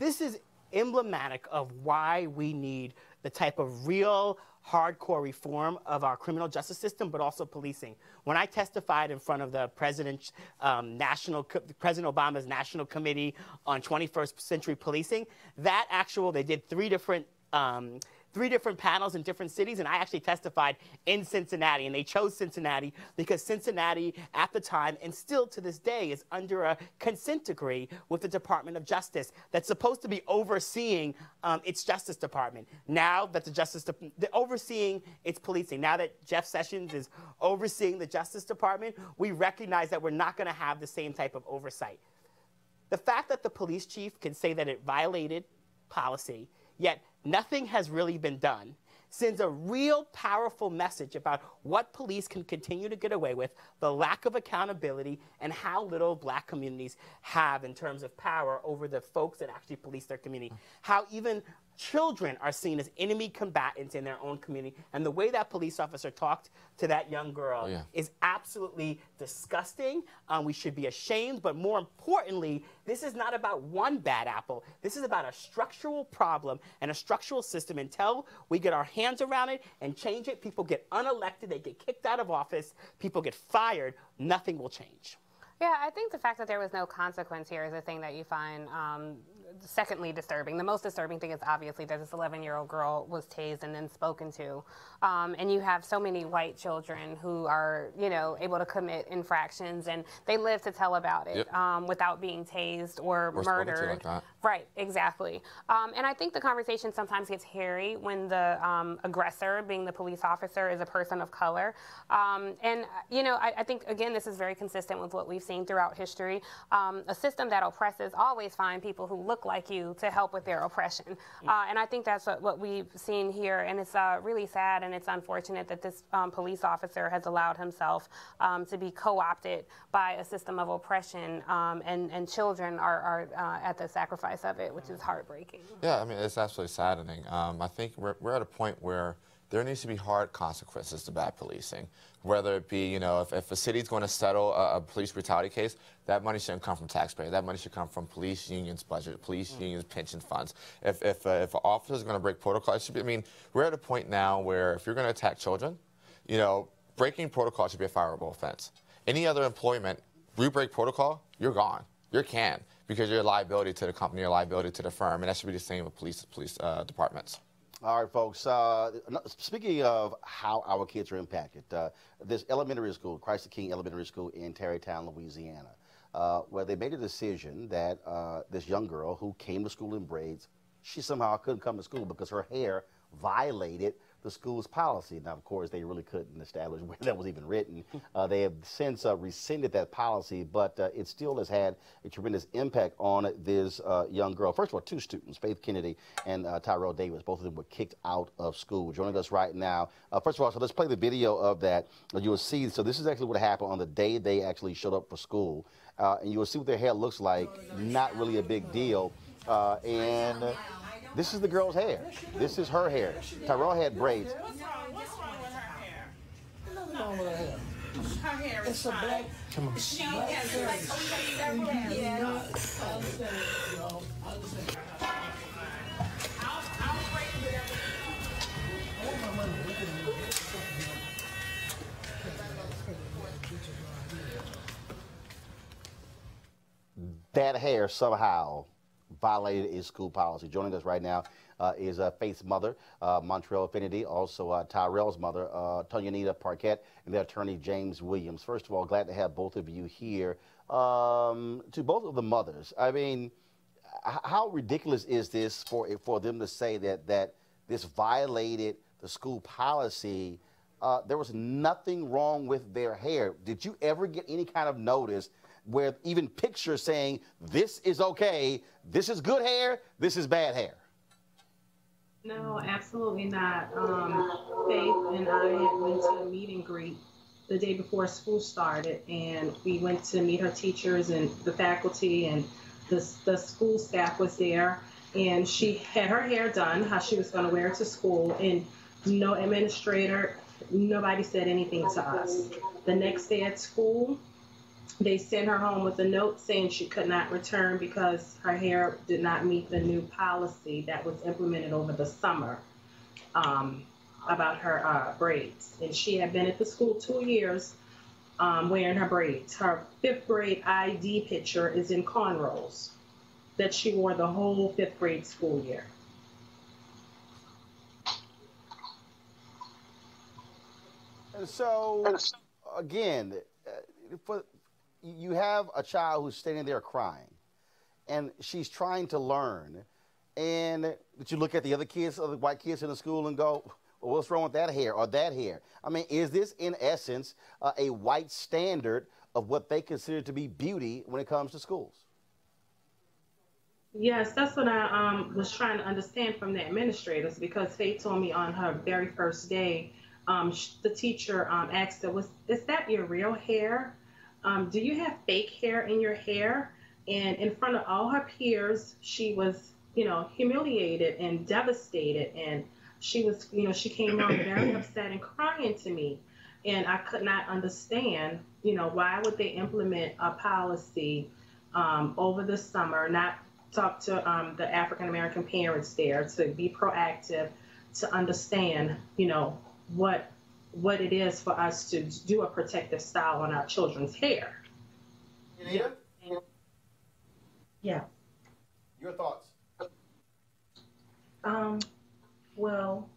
is emblematic of why we need the type of real hardcore reform of our criminal justice system, but also policing. When I testified in front of the President Obama's National Committee on 21st Century Policing, they did three different panels in different cities, and I actually testified in Cincinnati, and they chose Cincinnati because Cincinnati at the time, and still to this day, is under a consent decree with the Department of Justice that's supposed to be overseeing its Justice Department. Now that overseeing its policing, now that Jeff Sessions is overseeing the Justice Department, we recognize that we're not going to have the same type of oversight. The fact that the police chief can say that it violated policy, yet nothing has really been done, sends a real powerful message about what police can continue to get away with, the lack of accountability, and how little black communities have in terms of power over the folks that actually police their community. How even children are seen as enemy combatants in their own community. And the way that police officer talked to that young girl is absolutely disgusting. We should be ashamed, but more importantly, this is not about one bad apple. This is about a structural problem and a structural system. Until we get our hands around it and change it, people get unelected, they get kicked out of office, people get fired, nothing will change. Yeah, I think the fact that there was no consequence here is a thing that you find secondly disturbing. The most disturbing thing is obviously that this 11-year-old girl was tased and then spoken to. And you have so many white children who are, able to commit infractions, and they live to tell about it without being tased or murdered. Like that. Right, exactly. And I think the conversation sometimes gets hairy when the aggressor, being the police officer, is a person of color. I think, again, this is very consistent with what we've seen throughout history. A system that oppresses always find people who look like you to help with their oppression. And I think that's what we've seen here. And it's really sad, and it's unfortunate that this police officer has allowed himself to be co-opted by a system of oppression, and children are at the sacrifice of it, which is heartbreaking. Yeah, I mean, it's absolutely saddening. I think we're at a point where there needs to be hard consequences to bad policing. Whether it be, if a city's going to settle a police brutality case, that money shouldn't come from taxpayers. That money should come from police unions' budget, police unions' pension funds. If an officer is going to break protocol, it should be, we're at a point now where if you're going to attack children, breaking protocol should be a fireable offense. Any other employment, you break protocol, you're gone. You're canned because you're a liability to the company, you're a liability to the firm, and that should be the same with police departments. All right, folks. Speaking of how our kids are impacted, this elementary school, Christ the King Elementary School in Tarrytown, Louisiana, where they made a decision that this young girl who came to school in braids, she somehow couldn't come to school because her hair violated the school's policy. Now, of course, they really couldn't establish where that was even written. They have since rescinded that policy, but it still has had a tremendous impact on this young girl. First of all, two students, Faith Kennedy and Tyrell Davis, both of them were kicked out of school. Joining us right now, first of all, so let's play the video of that. You will see, so this is actually what happened on the day they actually showed up for school. And you will see what their hair looks like. Not really a big deal. And this is the girl's hair. This is her hair. Tyrell had braids. What's wrong with her hair? Nothing wrong with her hair. Her hair is fine. Black. Come on. She has like several hairs. Yeah. I understand. I understand. I'll break whatever. That hair somehow violated his school policy. Joining us right now is Faith's mother, Montreal Affinity, also Tyrell's mother, Tonyanita Parquette, and their attorney, James Williams. First of all, glad to have both of you here. To both of the mothers, I mean, how ridiculous is this for them to say that this violated the school policy? There was nothing wrong with their hair. Did you ever get any kind of notice where even pictures saying this is okay, this is good hair, this is bad hair? No, absolutely not. Faith and I went to a meet and greet the day before school started, and we went to meet her teachers and the faculty, and the school staff was there, and she had her hair done, how she was going to wear it to school, and no administrator, nobody said anything to us. The next day at school, they sent her home with a note saying she could not return because her hair did not meet the new policy that was implemented over the summer about her braids. And she had been at the school 2 years wearing her braids. Her 5th grade ID picture is in cornrows that she wore the whole 5th grade school year. And so, again, you have a child who's standing there crying, and she's trying to learn. And did you look at the other kids, other white kids in the school, and go, well, what's wrong with that hair or that hair? I mean, is this, in essence, a white standard of what they consider to be beauty when it comes to schools? Yes, that's what I was trying to understand from the administrators, because Faith told me on her very first day, the teacher asked her, is that your real hair? Do you have fake hair in your hair? And in front of all her peers, she was, humiliated and devastated. And she was, she came on very upset and crying to me. And I could not understand, why would they implement a policy over the summer, not talk to the African-American parents there to be proactive, to understand, what it is for us to do a protective style on our children's hair. Yeah. Yeah. Your thoughts? Well,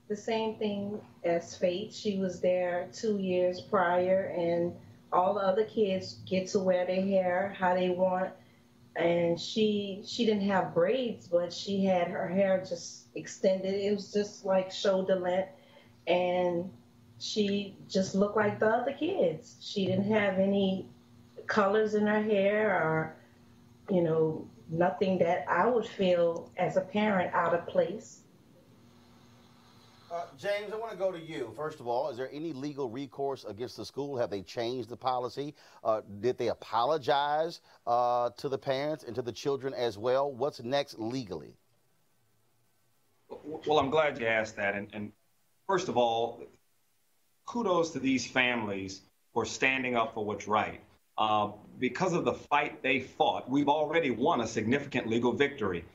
the same thing as Faith. She was there 2 years prior, and all the other kids get to wear their hair how they want. And she didn't have braids, but she had her hair just extended. It was just like shoulder length, and she just looked like the other kids. She didn't have any colors in her hair or, nothing that I would feel as a parent out of place. James, I want to go to you. First of all, is there any legal recourse against the school? Have they changed the policy? Did they apologize to the parents and to the children as well? What's next legally? Well, I'm glad you asked that. And first of all, kudos to these families for standing up for what's right. Because of the fight they fought, we've already won a significant legal victory.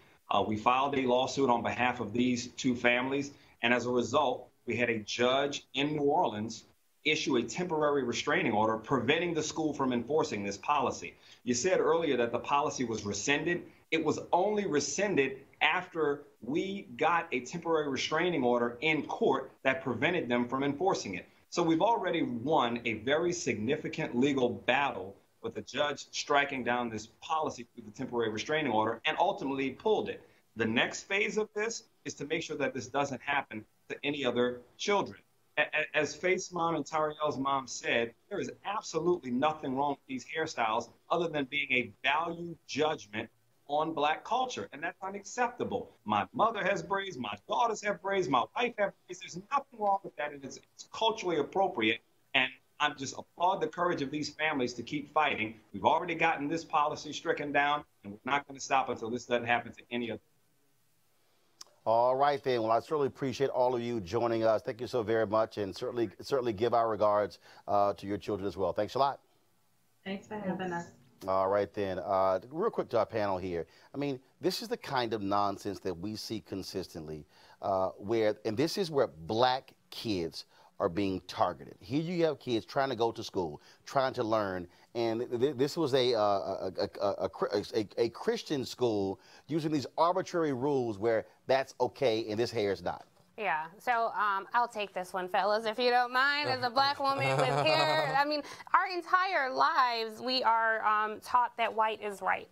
We filed a lawsuit on behalf of these two families, and as a result, we had a judge in New Orleans issue a temporary restraining order preventing the school from enforcing this policy. You said earlier that the policy was rescinded. It was only rescinded after we got a temporary restraining order in court that prevented them from enforcing it. So we've already won a very significant legal battle with the judge striking down this policy through the temporary restraining order and ultimately pulled it. The next phase of this is to make sure that this doesn't happen to any other children. As Faith's mom and Tariel's mom said, there is absolutely nothing wrong with these hairstyles other than being a value judgment on Black culture, and that's unacceptable. My mother has braids, my daughters have braids, my wife has braids. There's nothing wrong with that, and it's culturally appropriate, and I'm just applaud the courage of these families to keep fighting. We've already gotten this policy stricken down, and we're not going to stop until this doesn't happen to any other. All right, then. Well, I certainly appreciate all of you joining us. Thank you so very much, and certainly give our regards to your children as well. Thanks a lot. Thanks for having us. All right, then. Real quick to our panel here. I mean, this is the kind of nonsense that we see consistently, and this is where black kids are being targeted. Here you have kids trying to go to school, trying to learn, and this was a Christian school using these arbitrary rules where that's okay and this hair is not. Yeah, so I'll take this one, fellas, if you don't mind. As a black woman with hair, I mean, our entire lives we are taught that white is right.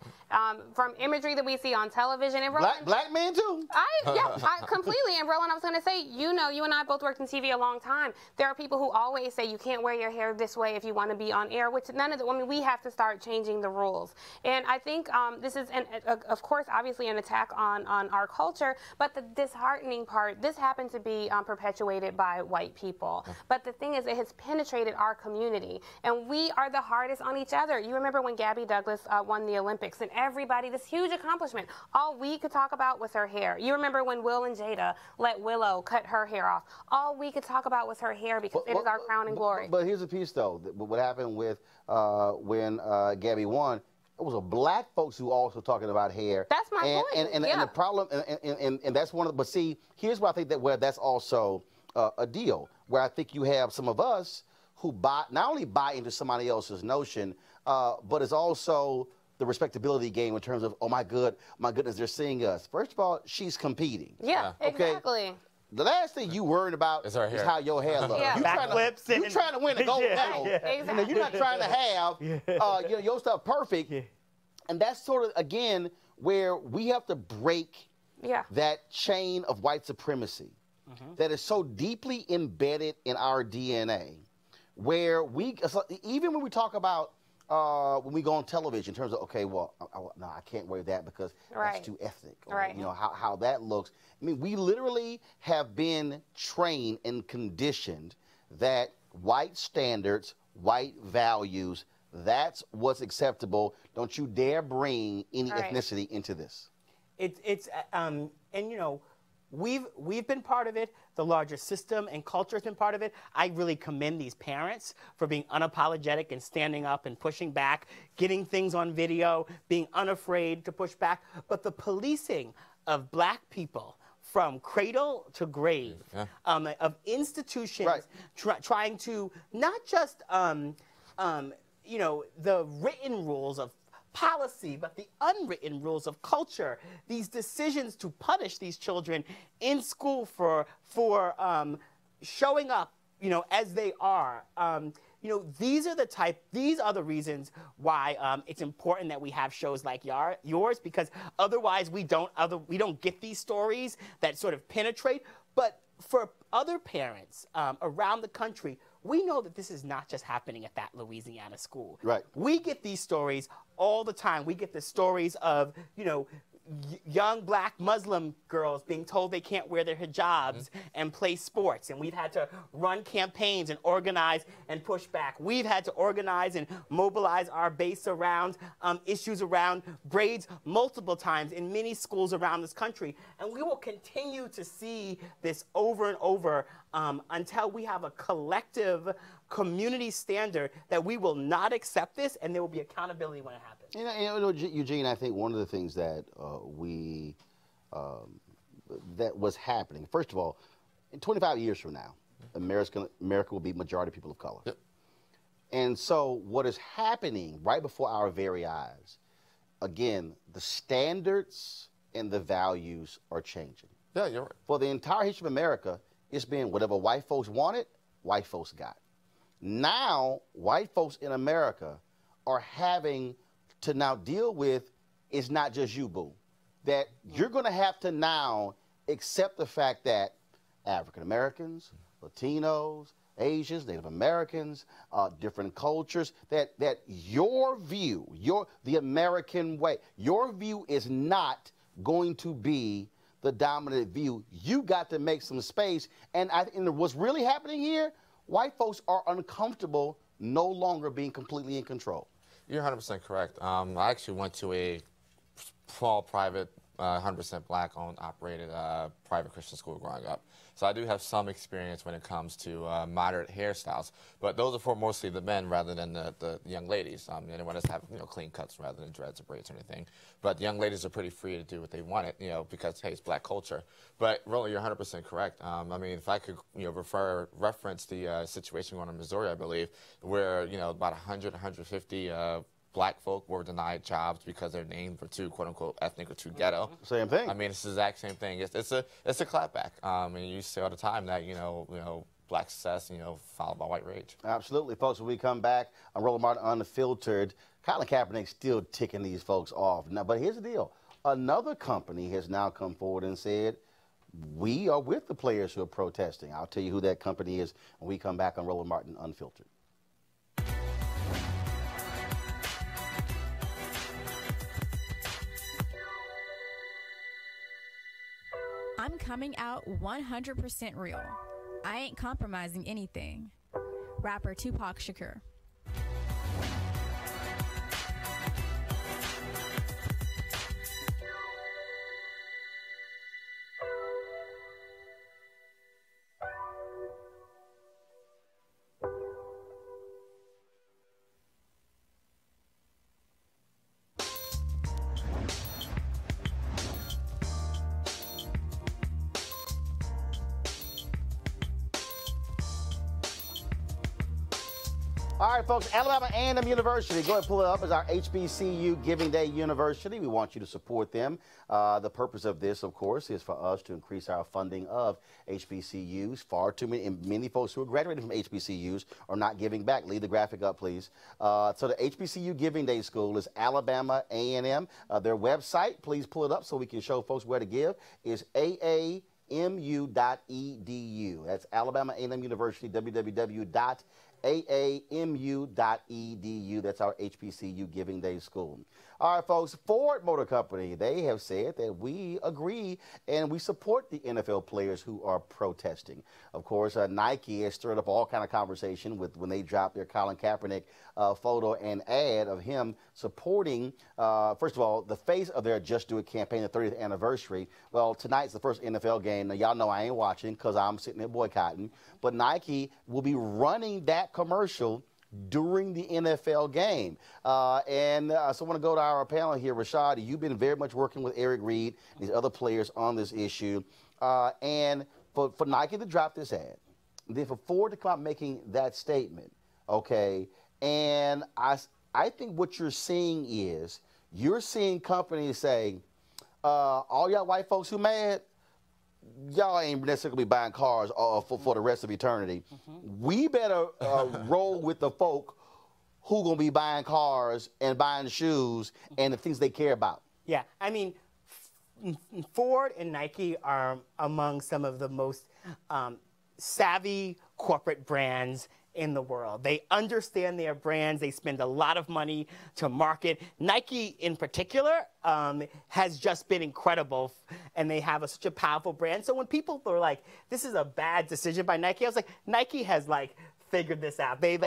From imagery that we see on television. And Roland, black men too. I completely. And Roland, I was going to say, you know, you and I both worked in TV a long time. There are people who always say you can't wear your hair this way if you want to be on air, which none of the, I mean, we have to start changing the rules. And I think this is, of course, obviously an attack on our culture, but the disheartening part, this happened to be perpetuated by white people. But the thing is, it has penetrated our community, and we are the hardest on each other. You remember when Gabby Douglas won the Olympics, and everybody, this huge accomplishment, all we could talk about was her hair. You remember when Will and Jada let Willow cut her hair off. All we could talk about was her hair because it is our crown and glory. But here's the piece, though. What happened with when Gabby won, it was a black folks who also talking about hair. That's my point. And the problem, and that's one of the, but see, here's where I think that where that's also a deal, where I think you have some of us who not only buy into somebody else's notion, but it's also the respectability game in terms of, oh my goodness, they're seeing us. First of all, she's competing. Yeah, okay? Exactly. The last thing you worried about is how your hair looks. Yeah. You're trying to win a gold medal. Exactly. And you're not trying to have your stuff perfect. And that's sort of, again, where we have to break that chain of white supremacy that is so deeply embedded in our DNA, where even when we talk about when we go on television in terms of, okay, well, no, I can't wear that because that's too ethnic, or you know how that looks. I mean, we literally have been trained and conditioned that white standards, white values, that's what's acceptable. Don't you dare bring any ethnicity into this. And you know, we've been part of it. The larger system and culture has been part of it. I really commend these parents for being unapologetic and standing up and pushing back, getting things on video, being unafraid to push back. But the policing of black people from cradle to grave, of institutions trying to not just you know, the written rules of policy, but the unwritten rules of culture, these decisions to punish these children in school for showing up, you know, as they are. You know, these are the reasons why it's important that we have shows like yours, because otherwise we don't get these stories that sort of penetrate. But for other parents around the country, we know that this is not just happening at that Louisiana school. Right. We get these stories all the time. We get the stories of, you know, young black Muslim girls being told they can't wear their hijabs and play sports. And we've had to run campaigns and organize and push back. We've had to organize and mobilize our base around issues around braids multiple times in many schools around this country. And we will continue to see this over and over until we have a collective community standard that we will not accept this, and there will be accountability when it happens. You know, Eugene, I think one of the things that that was happening, first of all, in 25 years from now, America will be majority people of color. Yep. And so what is happening right before our very eyes, again, the standards and the values are changing. Yeah, you're right. For the entire history of America, it's been whatever white folks wanted, white folks got. Now, white folks in America are having to now deal with, it's not just you, boo. That you're going to have to now accept the fact that African Americans, Latinos, Asians, Native Americans, different cultures, that your view, the American way, your view is not going to be the dominant view. You got to make some space. And what's really happening here, white folks are uncomfortable no longer being completely in control. You're 100% correct. I actually went to a small private 100% black-owned, operated private Christian school growing up. So I do have some experience when it comes to moderate hairstyles, but those are for mostly the men rather than the young ladies. Anyone that's have clean cuts rather than dreads or braids or anything. But the young ladies are pretty free to do what they want, because hey, it's black culture. But Roland, you're 100% correct. I mean, if I could reference the situation going on in Missouri, I believe, where about 100, 150 black folk were denied jobs because their names were too, quote unquote, ethnic or too ghetto. Same thing. I mean, it's the exact same thing. It's a clapback. And you say all the time that black success, followed by white rage. Absolutely, folks. When we come back on Roland Martin Unfiltered, Colin Kaepernick's still ticking these folks off. Now, but here's the deal: another company has now come forward and said, we are with the players who are protesting. I'll tell you who that company is when we come back on Roland Martin Unfiltered. I'm coming out 100% real. I ain't compromising anything. Rapper Tupac Shakur. All right, folks, Alabama A&M University, go ahead and pull it up as our HBCU Giving Day University. We want you to support them. The purpose of this, of course, is for us to increase our funding of HBCUs. Far too many folks who are graduating from HBCUs are not giving back. Leave the graphic up, please. So the HBCU Giving Day School is Alabama A&M. Their website, please pull it up so we can show folks where to give, is AAMU.edu. That's Alabama A&M University, www.AAMU.edu. That's our HBCU Giving Day School. All right, folks, Ford Motor Company, they have said that we agree and we support the NFL players who are protesting. Of course, Nike has stirred up all kind of conversation with when they dropped their Colin Kaepernick photo and ad of him supporting, first of all, the face of their Just Do It campaign, the 30th anniversary. Well, tonight's the first NFL game. Now, y'all know I ain't watching because I'm sitting there boycotting. But Nike will be running that commercial during the NFL game. So I want to go to our panel here. Rashad, you've been very much working with Eric Reed and these other players on this issue. And for Nike to drop this ad, then for Ford to come out making that statement, okay, and I think what you're seeing is you're seeing companies say, all y'all white folks who mad, y'all ain't necessarily buying cars for the rest of eternity. We better roll with the folk who gonna be buying cars and buying shoes and the things they care about. Yeah, I mean, Ford and Nike are among some of the most savvy corporate brands in the world. They understand their brands. They spend a lot of money to market. Nike in particular has just been incredible, and they have such a powerful brand. So when people were like, this is a bad decision by Nike, I was like, Nike has figured this out. They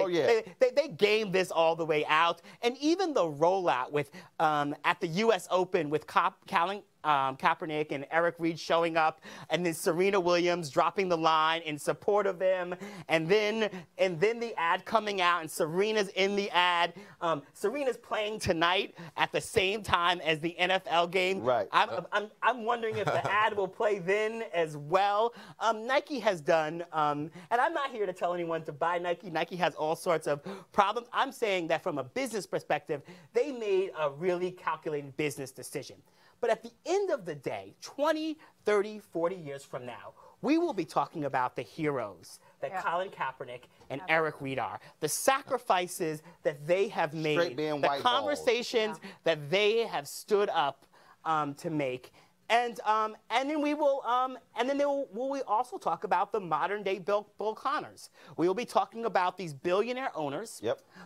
gamed this all the way out. And even the rollout with at the U.S. Open with Colin Kaepernick and Eric Reed showing up, and then Serena Williams dropping the line in support of him, and then the ad coming out, and Serena's in the ad. Serena's playing tonight at the same time as the NFL game. Right. I'm wondering if the ad will play then as well. Nike has done, and I'm not here to tell anyone to buy Nike. Nike has all sorts of problems. I'm saying that from a business perspective, they made a really calculated business decision. But at the end of the day, 20, 30, 40 years from now, we will be talking about the heroes that Colin Kaepernick and Eric Reed are, the sacrifices that they have made, the conversations that they have stood up to make. And then we will, we also talk about the modern day Bill Connors. We will be talking about these billionaire owners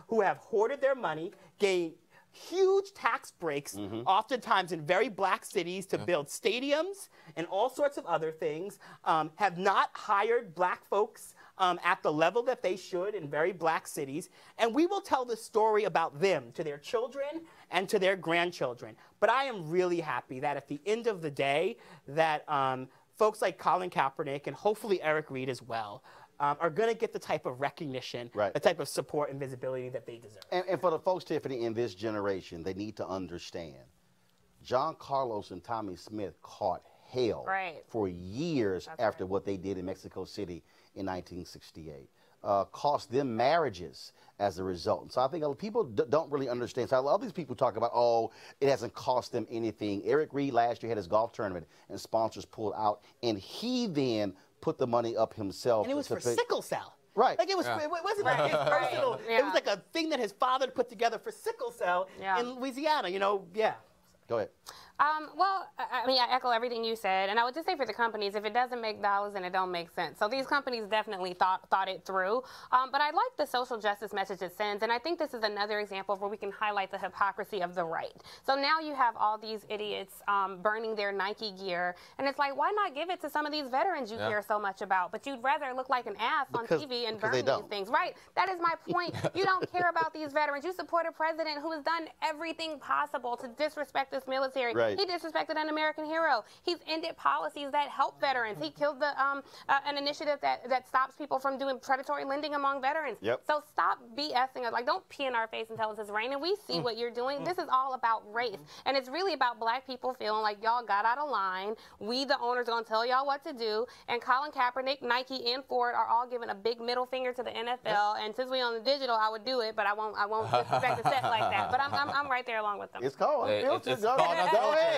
who have hoarded their money, gained huge tax breaks, oftentimes in very black cities, to build stadiums and all sorts of other things, have not hired black folks at the level that they should in very black cities. And we will tell the story about them to their children and to their grandchildren. But I am really happy that at the end of the day, that folks like Colin Kaepernick and hopefully Eric Reed as well are going to get the type of recognition, the type of support and visibility that they deserve. And for the folks, Tiffany, in this generation, they need to understand John Carlos and Tommy Smith caught hell for years after what they did in Mexico City in 1968. Cost them marriages as a result. And so I think people don't really understand. So I love these people talk about, oh, it hasn't cost them anything. Eric Reed last year had his golf tournament and sponsors pulled out, and he then put the money up himself. And it was for sickle cell. Right. Like it wasn't like his personal, it was like a thing that his father put together for sickle cell in Louisiana, you know, Go ahead. Well, I mean, I echo everything you said, and I would just say for the companies, if it doesn't make dollars, then it don't make sense. So these companies definitely thought it through. But I like the social justice message it sends, and I think this is another example where we can highlight the hypocrisy of the right. So now you have all these idiots burning their Nike gear, and it's like, why not give it to some of these veterans you care so much about? But you'd rather look like an ass on TV and burn these things. Right. That is my point. You don't care about these veterans. You support a president who has done everything possible to disrespect this military. Right. He disrespected an American hero. He's ended policies that help veterans. He killed an initiative that stops people from doing predatory lending among veterans. So stop BSing us. Like, don't pee in our face and tell us it's raining. We see what you're doing. This is all about race. And it's really about black people feeling like y'all got out of line. We, the owners, are going to tell y'all what to do. And Colin Kaepernick, Nike, and Ford are all giving a big middle finger to the NFL. And since we on the digital, I would do it, but I won't disrespect the set like that. But I'm right there along with them. It's called. Go ahead.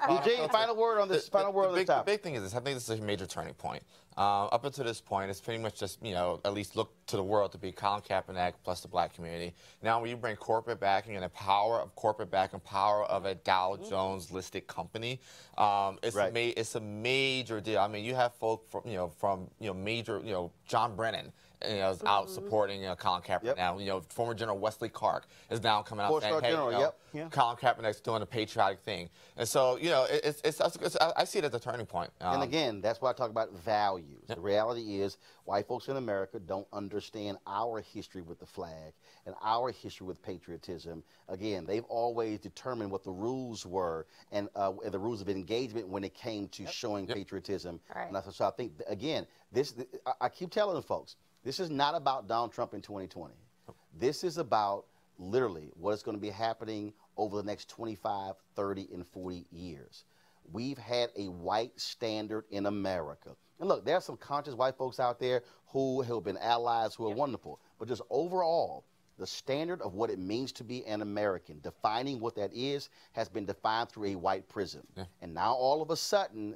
Eugene, final word on this. Final word on this topic. The big thing is this. I think this is a major turning point. Up until this point, it's pretty much just, at least look to the world to be Colin Kaepernick plus the black community. Now, when you bring corporate backing and the power of corporate backing, power of a Dow Jones listed company, it's a major deal. I mean, you have folk from major, John Brennan. Is out supporting Colin Kaepernick now. Former General Wesley Clark is now coming out saying, hey, Colin Kaepernick's doing a patriotic thing. And so, I see it as a turning point. And again, that's why I talk about values. The reality is white folks in America don't understand our history with the flag and our history with patriotism. Again, they've always determined what the rules were and the rules of engagement when it came to showing patriotism. And so I think, again, I keep telling folks, this is not about Donald Trump in 2020. This is about literally what is going to be happening over the next 25, 30, and 40 years. We've had a white standard in America. And look, there are some conscious white folks out there who have been allies who are wonderful. But just overall, the standard of what it means to be an American, defining what that is, has been defined through a white prism. And now all of a sudden,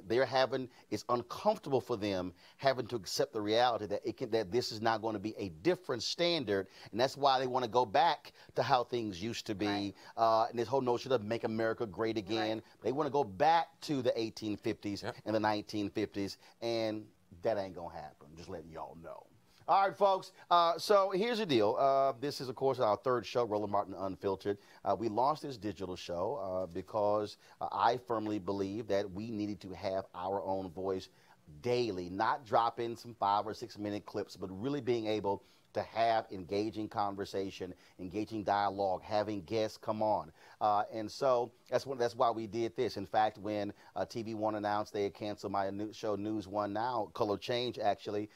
it's uncomfortable for them having to accept the reality that this is not going to be a different standard. And that's why they want to go back to how things used to be. And this whole notion of make America great again. They want to go back to the 1850s and the 1950s. And that ain't going to happen. Just letting y'all know. All right, folks. So here's the deal. This is, of course, our third show, Roland Martin Unfiltered. We launched this digital show because I firmly believe that we needed to have our own voice daily, not drop in some 5 or 6 minute clips, but really being able to have engaging conversation, engaging dialogue, having guests come on. And so that's why we did this. In fact, when TV One announced they had canceled my new show, News One Now, Color Change actually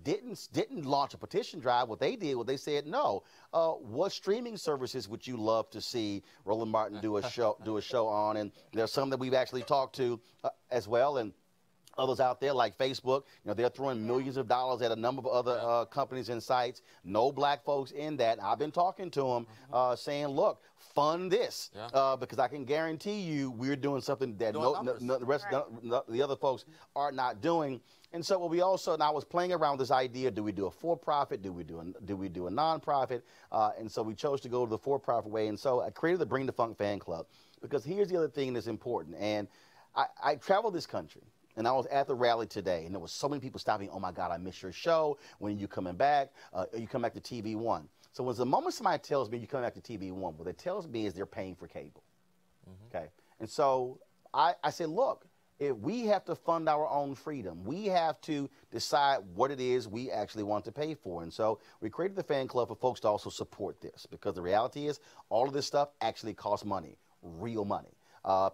didn't launch a petition drive. What they did, they said, no, what streaming services would you love to see Roland Martin do a show on? And there's some that we've actually talked to as well. And others out there like Facebook, they're throwing millions of dollars at a number of other companies and sites. No black folks in that. I've been talking to them saying, look, fund this because I can guarantee you we're doing something that the other folks are not doing. And so what we also, and I was playing around with this idea, do we do a for-profit, do we do a non-profit? And so we chose to go to the for-profit way. And so I created the Bring the Funk fan club because here's the other thing that's important. And I traveled this country. And I was at the rally today, and there was so many people stopping. Oh my God, I missed your show. When are you coming back? You come back to TV One. So when the moment somebody tells me you come back to TV One, what it tells me is they're paying for cable. Okay, and so I said, look, we have to fund our own freedom. We have to decide what it is we actually want to pay for. And so we created the fan club for folks to also support this, because the reality is all of this stuff actually costs money, real money.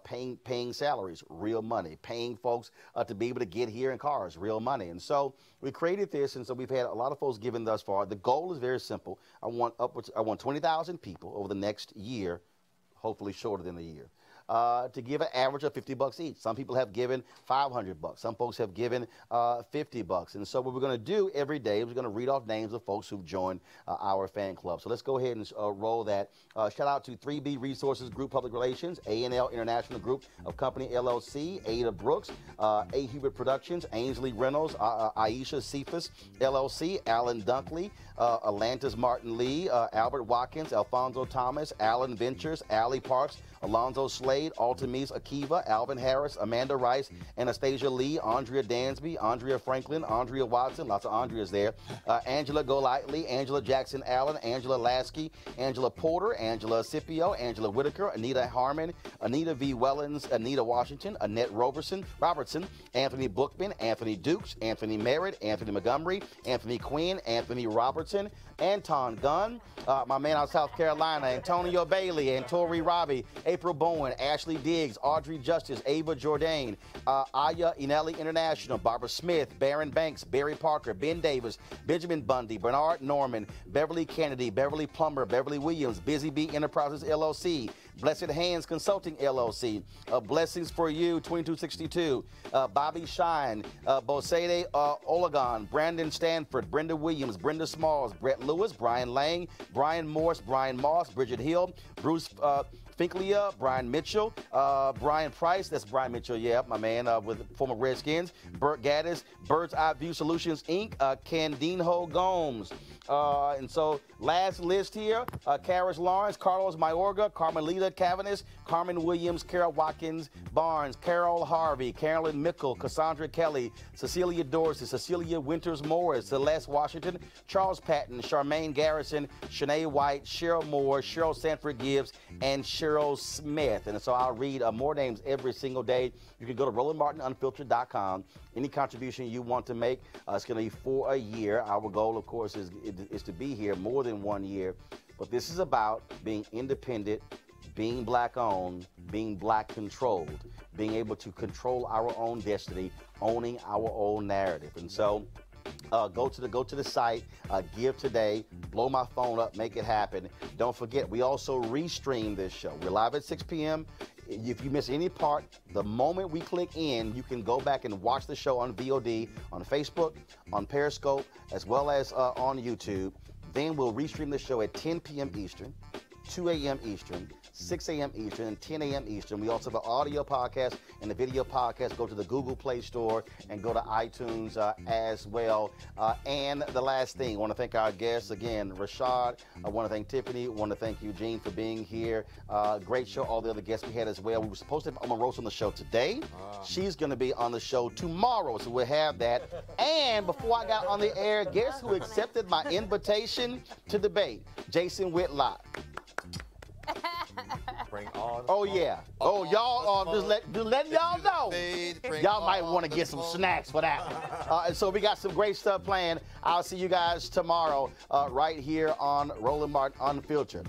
Paying salaries, real money. Paying folks to be able to get here in cars, real money. And so we created this, and so we've had a lot of folks giving thus far. The goal is very simple. I want 20,000 people over the next year, hopefully shorter than a year, to give an average of $50 each. Some people have given $500. Some folks have given $50. And so what we're going to do every day is we're going to read off names of folks who've joined our fan club. So let's go ahead and roll that. Shout out to 3B Resources Group Public Relations, A&L International Group of Company LLC, Ada Brooks, A. Hubert Productions, Ainsley Reynolds, Aisha Cephas LLC, Alan Dunkley, Atlantis Martin Lee, Albert Watkins, Alfonso Thomas, Allen Ventures, Allie Parks, Alonzo Slade, Altamise Akiva, Alvin Harris, Amanda Rice, Anastasia Lee, Andrea Dansby, Andrea Franklin, Andrea Watson, lots of Andreas there, Angela Golightly, Angela Jackson Allen, Angela Lasky, Angela Porter, Angela Scipio, Angela Whitaker, Anita Harmon, Anita V. Wellens, Anita Washington, Annette Robertson, Anthony Bookman, Anthony Dukes, Anthony Merritt, Anthony Montgomery, Anthony Quinn, Anthony Robertson, Anton Gunn, my man out of South Carolina, Antonio Bailey, Antori Robbie, April Bowen, Ashley Diggs, Audrey Justice, Ava Jourdain, Aya Inelli International, Barbara Smith, Baron Banks, Barry Parker, Ben Davis, Benjamin Bundy, Bernard Norman, Beverly Kennedy, Beverly Plumber, Beverly Williams, Busy Bee Enterprises LLC, Blessed Hands Consulting LLC, Blessings for You 2262, Bobby Shine, Bosede Olegon, Brandon Stanford, Brenda Williams, Brenda Smalls, Brett Lewis, Brian Lang, Brian Morse, Brian Moss, Bridget Hill, Bruce Finklia, Brian Mitchell, Brian Price, that's Brian Mitchell, yeah, my man with former Redskins, Bert Gaddis, Bird's Eye View Solutions, Inc., Candinho Gomes. And so last list here, Karis Lawrence, Carlos Mayorga, Carmelita Cavanis, Carmen Williams, Carol Watkins Barnes, Carol Harvey, Carolyn Mickle, Cassandra Kelly, Cecilia Dorsey, Cecilia Winters Morris, Celeste Washington, Charles Patton, Charmaine Garrison, Shanae White, Cheryl Moore, Cheryl Sanford Gibbs, and Cheryl Smith. And so I'll read more names every single day. You can go to RolandMartinUnfiltered.com. Any contribution you want to make, it's going to be for a year. Our goal, of course, is to be here more than 1 year. But this is about being independent, being black-owned, being black-controlled, being able to control our own destiny, owning our own narrative. And so go to the site, give today, blow my phone up, make it happen. Don't forget, we also restream this show. We're live at 6 p.m. If you miss any part, the moment we click in, you can go back and watch the show on VOD, on Facebook, on Periscope, as well as on YouTube. Then we'll restream the show at 10 p.m. Eastern, 2 a.m. Eastern, 6 a.m. Eastern, and 10 a.m. Eastern. We also have an audio podcast and a video podcast. Go to the Google Play Store and go to iTunes as well. And the last thing, I want to thank our guests again, Rashad. I want to thank Tiffany. I want to thank Eugene for being here. Great show. All the other guests we had as well. We were supposed to have Omarosa on the show today. She's going to be on the show tomorrow, so we'll have that. And before I got on the air, guess who accepted my invitation to debate? Jason Whitlock. Oh yeah. Oh y'all, just letting y'all know. Y'all might want to get some snacks for that one. And so we got some great stuff planned. I'll see you guys tomorrow right here on Roland Martin Unfiltered.